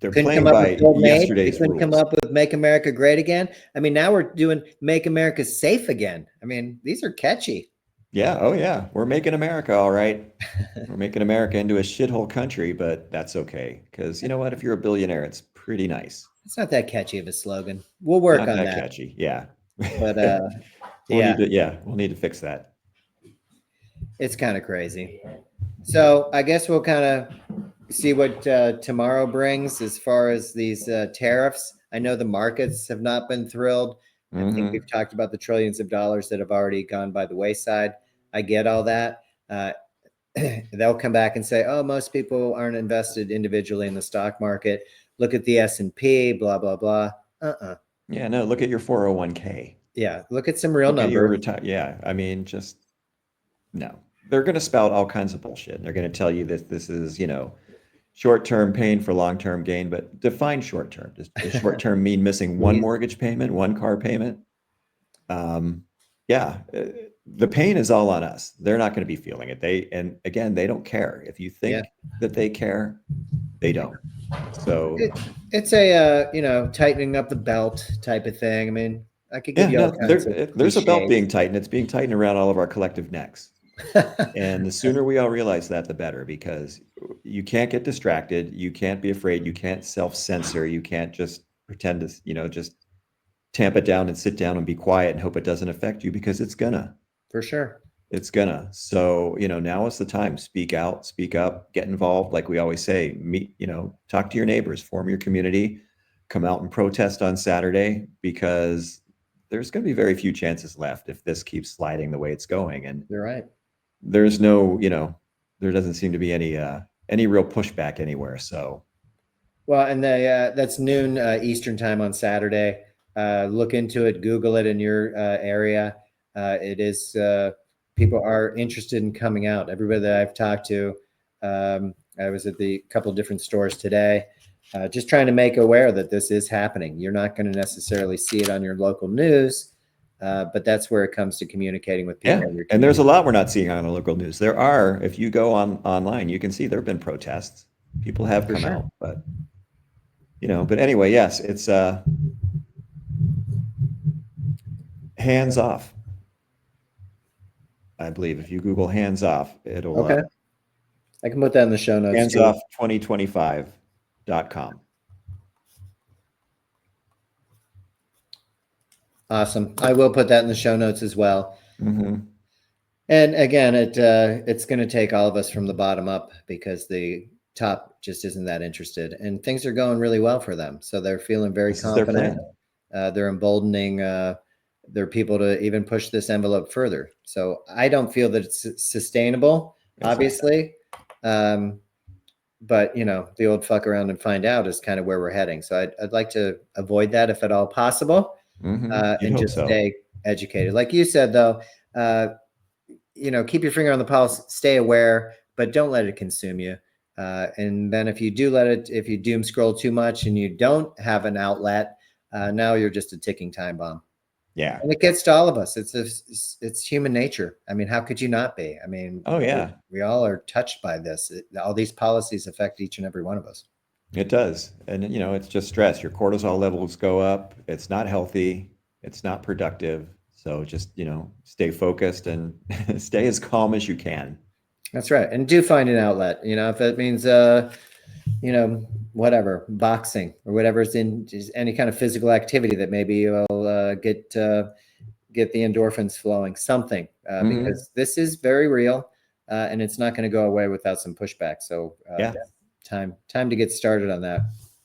Speaker 2: They're
Speaker 1: Couldn't come
Speaker 2: playing
Speaker 1: up with
Speaker 2: by
Speaker 1: Gold Made. They
Speaker 2: yesterday's
Speaker 1: couldn't come
Speaker 2: rules.
Speaker 1: up with Make America Great Again. I mean, now we're doing Make America Safe Again. I mean, these are catchy.
Speaker 2: Yeah, oh yeah, we're making America all right. We're making America into a shithole country, but that's okay because you know what? If you're a billionaire, it's pretty nice.
Speaker 1: It's not that catchy of a slogan. We'll work
Speaker 2: Not
Speaker 1: on
Speaker 2: that
Speaker 1: that.
Speaker 2: catchy. Yeah.
Speaker 1: But
Speaker 2: We'll need
Speaker 1: yeah,
Speaker 2: to, yeah, we'll need to fix that.
Speaker 1: it's kind of crazy. So I guess we'll kind of see what tomorrow brings as far as these tariffs. I know the markets have not been thrilled. I think
Speaker 2: Hmm.
Speaker 1: we've talked about the trillions of dollars that have already gone by the wayside. I get all that. They'll come back and say, "Oh, most people aren't invested individually in the stock market. Look at the S&P, blah blah blah."
Speaker 2: Yeah, no, look at your 401k.
Speaker 1: Yeah, look at some real
Speaker 2: Look at your
Speaker 1: numbers.
Speaker 2: retire. Yeah, I mean, just no. They're going to spout all kinds of bullshit. They're going to tell you that this is, short-term pain for long-term gain, but define short-term. Does short-term mean missing one
Speaker 1: Please.
Speaker 2: mortgage payment, one car payment? Um, yeah, the pain is all on us. They're not going to be feeling it. And again, they don't care. If you
Speaker 1: Yeah,
Speaker 2: think that they care, they don't. So
Speaker 1: it's a tightening up the belt type of thing. I mean, I could give
Speaker 2: yeah,
Speaker 1: you all
Speaker 2: no,
Speaker 1: kinds of
Speaker 2: there's a belt
Speaker 1: cliches.
Speaker 2: being tightened. It's being tightened around all of our collective necks. And the sooner we all realize that, the better, because you can't get distracted. You can't be afraid. You can't self-censor. You can't just pretend to, just tamp it down and sit down and be quiet and hope it doesn't affect you because it's gonna.
Speaker 1: For sure.
Speaker 2: It's gonna. So, now is the time. Speak out, speak up, get involved. Like we always say, meet, talk to your neighbors, form your community, come out and protest on Saturday because there's going to be very few chances left if this keeps sliding the way it's going. And
Speaker 1: You're right.
Speaker 2: there's no, there doesn't seem to be any real pushback anywhere. So
Speaker 1: Well, and that's noon Eastern time on Saturday. Look into it, Google it in your area. It is people are interested in coming out. Everybody that I've talked to, I was at the couple different stores today, just trying to make aware that this is happening. You're not going to necessarily see it on your local news, but that's where it comes to communicating with people.
Speaker 2: Yeah, and there's a lot we're not seeing on the local news. There are, if you go online, you can see there have been protests. People have come out, but but anyway, yes, it's hands off. I believe if you Google hands off, it'll
Speaker 1: okay. I can put that in the show notes.
Speaker 2: Handsoff2025.com.
Speaker 1: Awesome. I will put that in the show notes as well.
Speaker 2: Mm-hmm.
Speaker 1: And again, it's going to take all of us from the bottom up because the top just isn't that interested, and things are going really well for them. So they're feeling very confident. They're emboldening their people to even push this envelope further. So I don't feel that it's sustainable, obviously. But the old fuck around and find out is kind of where we're heading. So I'd like to avoid that if at all possible, and just stay educated. Like you said, though, keep your finger on the pulse, stay aware, but don't let it consume you. And then if you doom scroll too much and you don't have an outlet, now you're just a ticking time bomb.
Speaker 2: Yeah.
Speaker 1: And it gets to all of us. It's human nature. I mean, how could you not be? I mean,
Speaker 2: oh yeah,
Speaker 1: we all are touched by this. All these policies affect each and every one of us.
Speaker 2: It does. And it's just stress. Your cortisol levels go up. It's not healthy. It's not productive. So just, stay focused and stay as calm as you can.
Speaker 1: That's right. And do find an outlet, if that means, whatever, boxing or whatever's in just any kind of physical activity that maybe will get the endorphins flowing, something, because this is very real, and it's not going to go away without some pushback. So time to get started on that.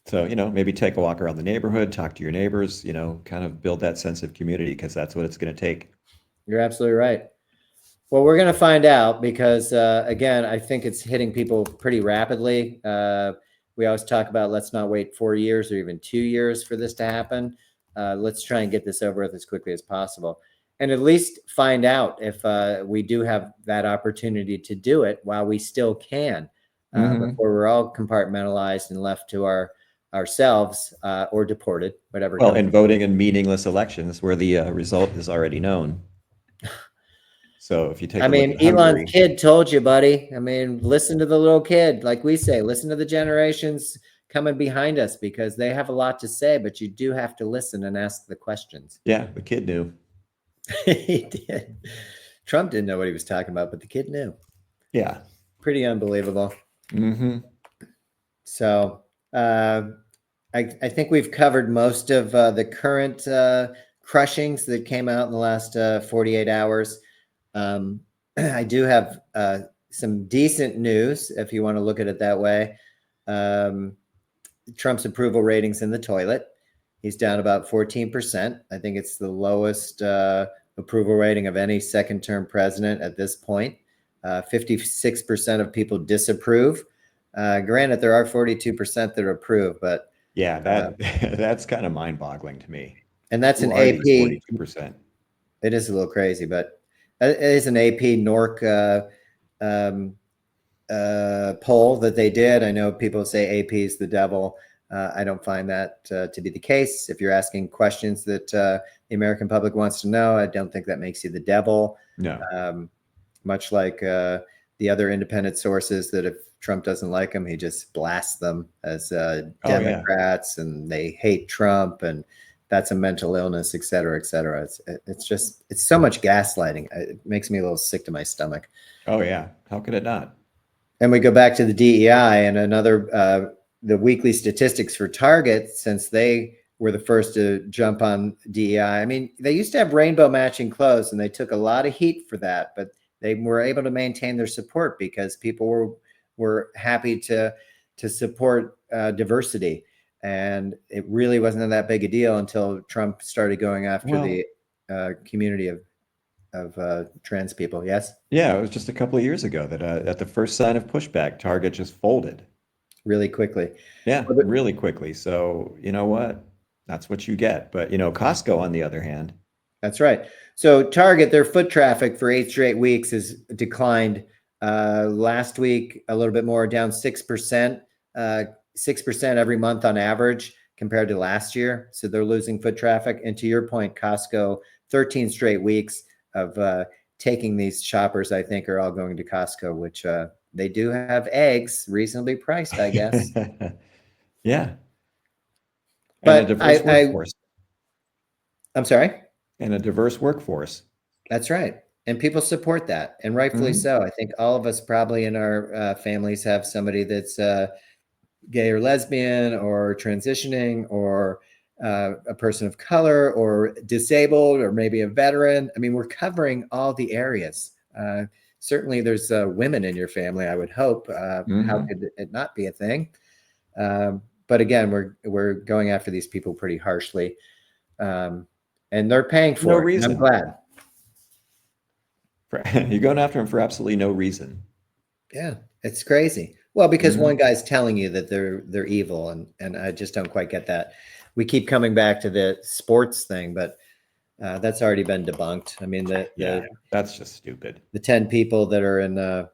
Speaker 2: So, maybe take a walk around the neighborhood, talk to your neighbors, kind of build that sense of community, because that's what it's going to take.
Speaker 1: You're absolutely right. Well, we're going to find out because, again, I think it's hitting people pretty rapidly. We always talk about let's not wait 4 years or even 2 years for this to happen. Let's try and get this over with as quickly as possible, and at least find out if we do have that opportunity to do it while we still can, before we're all compartmentalized and left to ourselves or deported, whatever.
Speaker 2: Well, and voting in meaningless elections where the result is already known. So if you take,
Speaker 1: Elon's kid told you, buddy. Listen to the little kid, like we say. Listen to the generations coming behind us because they have a lot to say. But you do have to listen and ask the questions.
Speaker 2: Yeah, the kid knew.
Speaker 1: He did. Trump didn't know what he was talking about, but the kid knew.
Speaker 2: Yeah,
Speaker 1: pretty unbelievable. So I think we've covered most of the current crushings that came out in the last 48 hours. I do have some decent news, if you want to look at it that way. Trump's approval ratings in the toilet. He's down about 14%. I think it's the lowest approval rating of any second-term president at this point. 56% of people disapprove. Granted, there are 42% that approve, but
Speaker 2: yeah, that's kind of mind-boggling to me.
Speaker 1: And that's an AP.
Speaker 2: 42%.
Speaker 1: It is a little crazy, but it is an AP NORC poll that they did. I know people say AP is the devil. I don't find that to be the case. If you're asking questions that the American public wants to know, I don't think that makes you the devil.
Speaker 2: No.
Speaker 1: Much like the other independent sources that if Trump doesn't like them, he just blasts them as Democrats and they hate Trump and that's a mental illness, et cetera, et cetera. It's so much gaslighting. It makes me a little sick to my stomach.
Speaker 2: Oh yeah. How could it not?
Speaker 1: And we go back to the DEI and another, the weekly statistics for Target, since they were the first to jump on DEI. They used to have rainbow matching clothes and they took a lot of heat for that, but they were able to maintain their support because people were happy to support diversity. And it really wasn't that big a deal until Trump started going after the community of trans people. Yes.
Speaker 2: Yeah. It was just a couple of years ago that at the first sign of pushback, Target just folded.
Speaker 1: really quickly.
Speaker 2: Yeah,
Speaker 1: Well,
Speaker 2: really quickly. So you know what? That's what you get. But you know, Costco, on the other hand,
Speaker 1: that's right. So Target, their foot traffic for 8 straight weeks has declined. Last week, a little bit more, down 6%, 6% every month on average compared to last year. So they're losing foot traffic. And to your point, Costco, 13 straight weeks of taking these shoppers, I think, are all going to Costco, which they do have eggs reasonably priced, I guess.
Speaker 2: yeah, and a
Speaker 1: But
Speaker 2: diverse workforce,
Speaker 1: I'm sorry.
Speaker 2: and a diverse workforce.
Speaker 1: That's right. And people support that, and rightfully
Speaker 2: Mhm.
Speaker 1: so. I think all of us probably in our families have somebody that's gay or lesbian or transitioning or a person of color or disabled or maybe a veteran. I mean, we're covering all the areas. Certainly there's women in your family, I would hope. How could it not be a thing? But again, we're going after these people pretty harshly. And they're paying
Speaker 2: No
Speaker 1: for it. And I'm
Speaker 2: reason.
Speaker 1: glad.
Speaker 2: You're going after them for absolutely no reason.
Speaker 1: Yeah, it's crazy. Well, because
Speaker 2: Mhm.
Speaker 1: one guy's telling you that they're evil, and I just don't quite get that. We keep coming back to the sports thing, but that's already been debunked. I mean,
Speaker 2: Yeah, that's just stupid.
Speaker 1: the 10 people that are in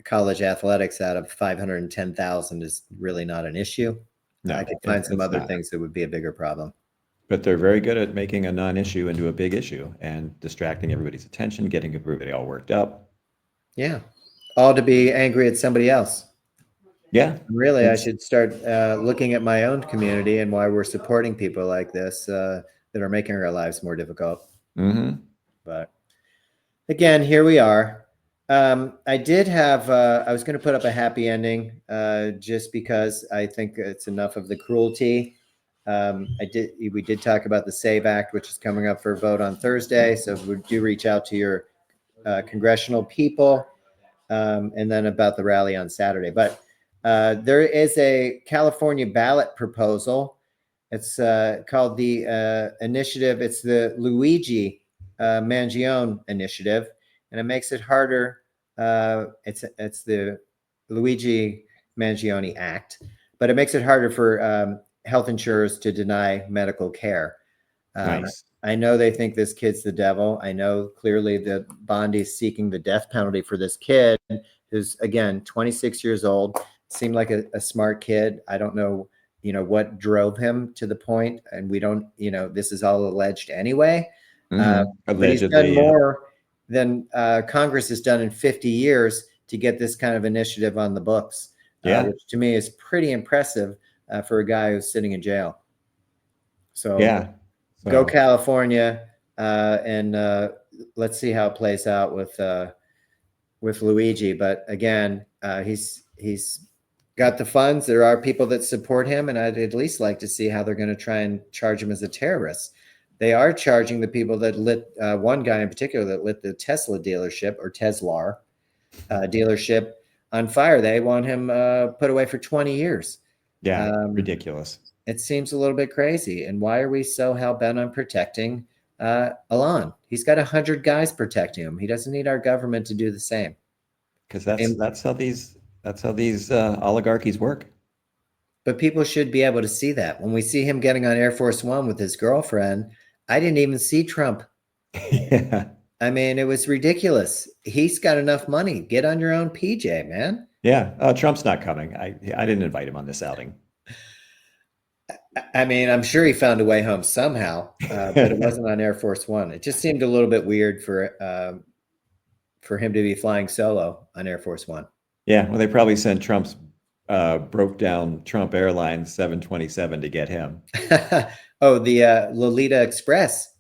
Speaker 1: college athletics out of 510,000 is really not an issue.
Speaker 2: No,
Speaker 1: I could find some
Speaker 2: it's
Speaker 1: other
Speaker 2: not.
Speaker 1: things that would be a bigger problem.
Speaker 2: But they're very good at making a non-issue into a big issue and distracting everybody's attention, getting everybody all worked up.
Speaker 1: Yeah, all to be angry at somebody else.
Speaker 2: Yeah,
Speaker 1: Really, I
Speaker 2: it's
Speaker 1: should start looking at my own community and why we're supporting people like this that are making our lives more difficult.
Speaker 2: mhm.
Speaker 1: But again, here we are. I did have, I was going to put up a happy ending just because I think it's enough of the cruelty. We did talk about the SAVE Act, which is coming up for a vote on Thursday. So would you reach out to your congressional people and then about the rally on Saturday. But there is a California ballot proposal. It's called the initiative. It's the Luigi Mangione initiative, and it makes it harder. It's the Luigi Mangione Act, but it makes it harder for health insurers to deny medical care.
Speaker 2: Nice.
Speaker 1: I know they think this kid's the devil. I know clearly that Bondi's seeking the death penalty for this kid who's, again, 26 years old, seemed like a smart kid. I don't know, what drove him to the point, and we don't, this is all alleged anyway. But he's done
Speaker 2: Allegedly, yeah.
Speaker 1: more than Congress has done in 50 years to get this kind of initiative on the books,
Speaker 2: Yeah.
Speaker 1: which to me is pretty impressive for a guy who's sitting in jail. So
Speaker 2: Yeah.
Speaker 1: go
Speaker 2: So
Speaker 1: California, and let's see how it plays out with Luigi. But again, he's got the funds. There are people that support him, and I'd at least like to see how they're going to try and charge him as a terrorist. They are charging the people that lit one guy in particular that lit the Tesla dealership or Tesla dealership on fire. They want him put away for 20 years.
Speaker 2: yeah, ridiculous.
Speaker 1: It seems a little bit crazy. And why are we so hell-bent on protecting Elon? He's got 100 guys protecting him. He doesn't need our government to do the same.
Speaker 2: Because that's how these oligarchies work.
Speaker 1: But people should be able to see that. When we see him getting on Air Force One with his girlfriend, I didn't even see Trump.
Speaker 2: Yeah.
Speaker 1: I mean, it was ridiculous. He's got enough money. Get on your own PJ, man.
Speaker 2: Yeah. Trump's not coming. I didn't invite him on this outing.
Speaker 1: I mean, I'm sure he found a way home somehow, but it wasn't on Air Force One. It just seemed a little bit weird for him to be flying solo on Air Force One.
Speaker 2: Yeah, well, they probably sent Trump's broke down Trump Airlines 727 to get him.
Speaker 1: Oh, the Lolita Express.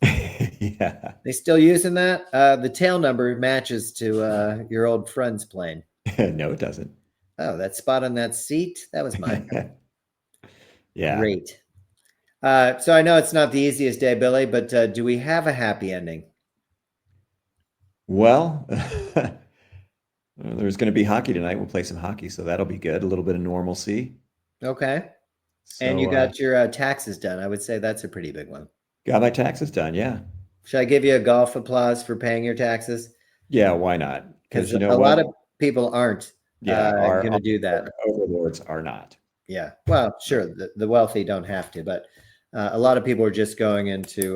Speaker 2: Yeah.
Speaker 1: They still using that? The tail number matches to your old friend's plane.
Speaker 2: No, it doesn't.
Speaker 1: Oh, that spot on that seat, that was mine.
Speaker 2: Yeah.
Speaker 1: Great. So I know it's not the easiest day, Billy, but do we have a happy ending?
Speaker 2: Well, there's going to be hockey tonight. We'll play some hockey, so that'll be good. A little bit of normalcy.
Speaker 1: Okay. And
Speaker 2: So
Speaker 1: you got your taxes done. I would say that's a pretty big one.
Speaker 2: got my taxes done. Yeah.
Speaker 1: Should I give you a golf applause for paying your taxes?
Speaker 2: Yeah. Why not?
Speaker 1: Because
Speaker 2: Because you know
Speaker 1: a lot
Speaker 2: what?
Speaker 1: of people aren't.
Speaker 2: Yeah, our
Speaker 1: going to do that.
Speaker 2: overlords are not.
Speaker 1: Yeah. Well, sure, the wealthy don't have to, but a lot of people are just going into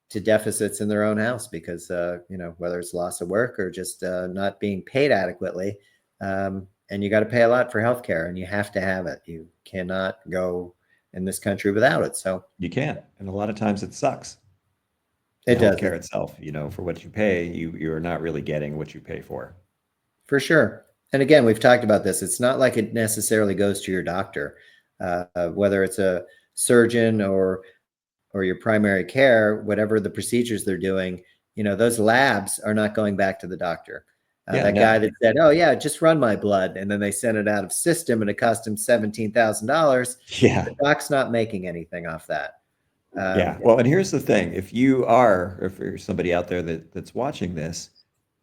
Speaker 1: to deficits in their own house because whether it's loss of work or just not being paid adequately, and you got to pay a lot for healthcare, and you have to have it. You cannot go in this country without it. So
Speaker 2: You can't, and a lot of times it sucks.
Speaker 1: it does.
Speaker 2: Healthcare itself, for what you pay, you're not really getting what you pay for.
Speaker 1: For sure. And again, we've talked about this. It's not like it necessarily goes to your doctor, whether it's a surgeon or your primary care, whatever the procedures they're doing, those labs are not going back to the doctor. Guy that said, "Oh yeah, just run my blood," and then they sent it out of system and it cost him $17,000.
Speaker 2: Yeah.
Speaker 1: The doc's not making anything off that.
Speaker 2: Yeah. Well, and here's the thing. If you're somebody out there that's watching this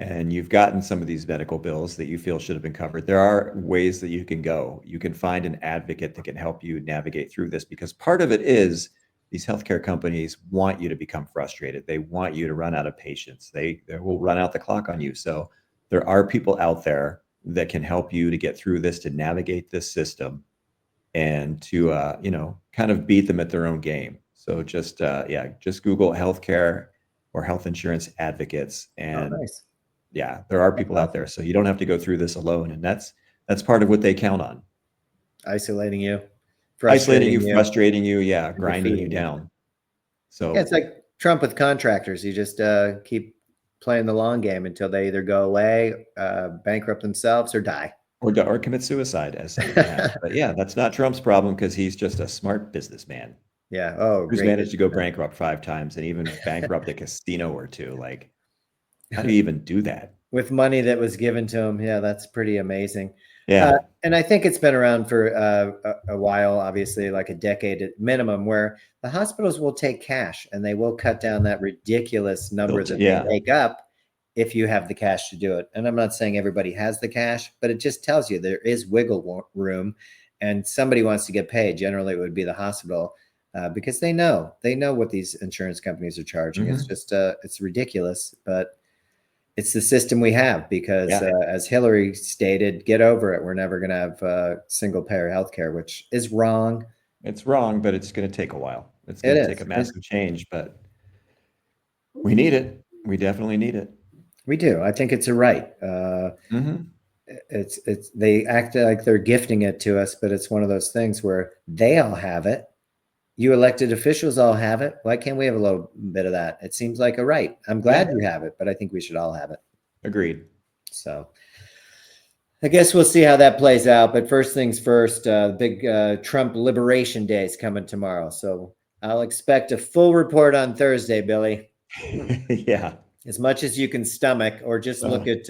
Speaker 2: and you've gotten some of these medical bills that you feel should have been covered, there are ways that you can go. You can find an advocate that can help you navigate through this, because part of it is these healthcare companies want you to become frustrated. They want you to run out of patience. They will run out the clock on you. So there are people out there that can help you to get through this, to navigate this system, and to kind of beat them at their own game. So just Google healthcare or health insurance advocates, and
Speaker 1: nice.
Speaker 2: Yeah, there are people out there, so you don't have to go through this alone, and that's part of what they count on.
Speaker 1: Isolating you,
Speaker 2: frustrating you, yeah, grinding you down. So
Speaker 1: yeah, it's like Trump with contractors. You just keep playing the long game until they either go away, bankrupt themselves, or die.
Speaker 2: Or commit suicide, as some have. But yeah, that's not Trump's problem, because he's just a smart businessman.
Speaker 1: Yeah. Oh,
Speaker 2: who's managed to go bankrupt 5 times and even bankrupt a casino or 2. Like, how do you even do that?
Speaker 1: With money that was given to him. Yeah, that's pretty amazing.
Speaker 2: Yeah.
Speaker 1: And I think it's been around for a while, obviously, like a decade at minimum, where the hospitals will take cash and they will cut down that ridiculous number that they make up if you have the cash to do it. And I'm not saying everybody has the cash, but it just tells you there is wiggle room, and somebody wants to get paid. Generally, it would be the hospital, because they know what these insurance companies are charging.
Speaker 2: Mm-hmm.
Speaker 1: It's just it's ridiculous, but it's the system we have, because as Hillary stated, get over it. We're never going to have single payer healthcare, which is wrong.
Speaker 2: It's wrong, but it's going to take a while. It's going to take a massive change, but we need it. We definitely need it.
Speaker 1: We do. I think it's a right. It's they act like they're gifting it to us, but it's one of those things where they all have it. You elected officials all have it. Why can't we have a little bit of that? It seems like a right. I'm glad you have it, but I think we should all have it.
Speaker 2: Agreed.
Speaker 1: So I guess we'll see how that plays out. But first things first, big Trump Liberation Day is coming tomorrow. So I'll expect a full report on Thursday, Billy.
Speaker 2: Yeah.
Speaker 1: As much as you can stomach, or just look at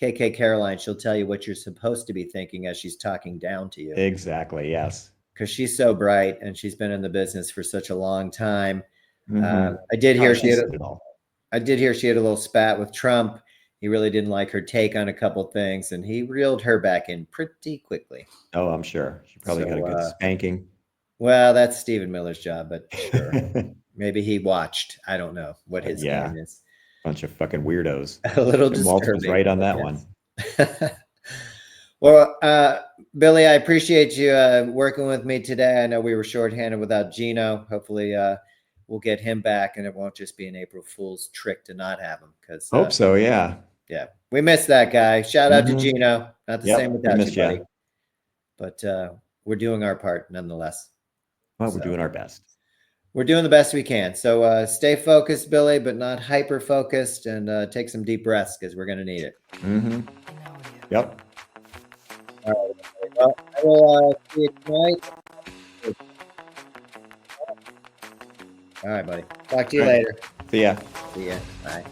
Speaker 1: KK Caroline. She'll tell you what you're supposed to be thinking as she's talking down to you.
Speaker 2: Exactly. Yes.
Speaker 1: Because she's so bright and she's been in the business for such a long time. I did hear she had a little spat with Trump. He really didn't like her take on a couple things, and he reeled her back in pretty quickly.
Speaker 2: Oh, I'm sure. She probably got a good spanking.
Speaker 1: Well, that's Stephen Miller's job, but sure. Maybe he watched. I don't know what his name is.
Speaker 2: Bunch of fucking weirdos.
Speaker 1: A little disturbing.
Speaker 2: Walt was right on that one.
Speaker 1: Well, Billy, I appreciate you working with me today. I know we were shorthanded without Gino. Hopefully we'll get him back, and it won't just be an April Fool's trick to not have him. Because
Speaker 2: hope so, yeah.
Speaker 1: Yeah, we missed that guy. Shout out to Gino. Not the same without you, buddy. But we're doing our part nonetheless.
Speaker 2: Well, we're doing our best.
Speaker 1: We're doing the best we can. So stay focused, Billy, but not hyper focused, and take some deep breaths, because we're going to need it.
Speaker 2: Yep.
Speaker 1: All right. Well, I will see you tonight. All right, buddy. Talk to you later.
Speaker 2: See ya.
Speaker 1: See ya. Bye.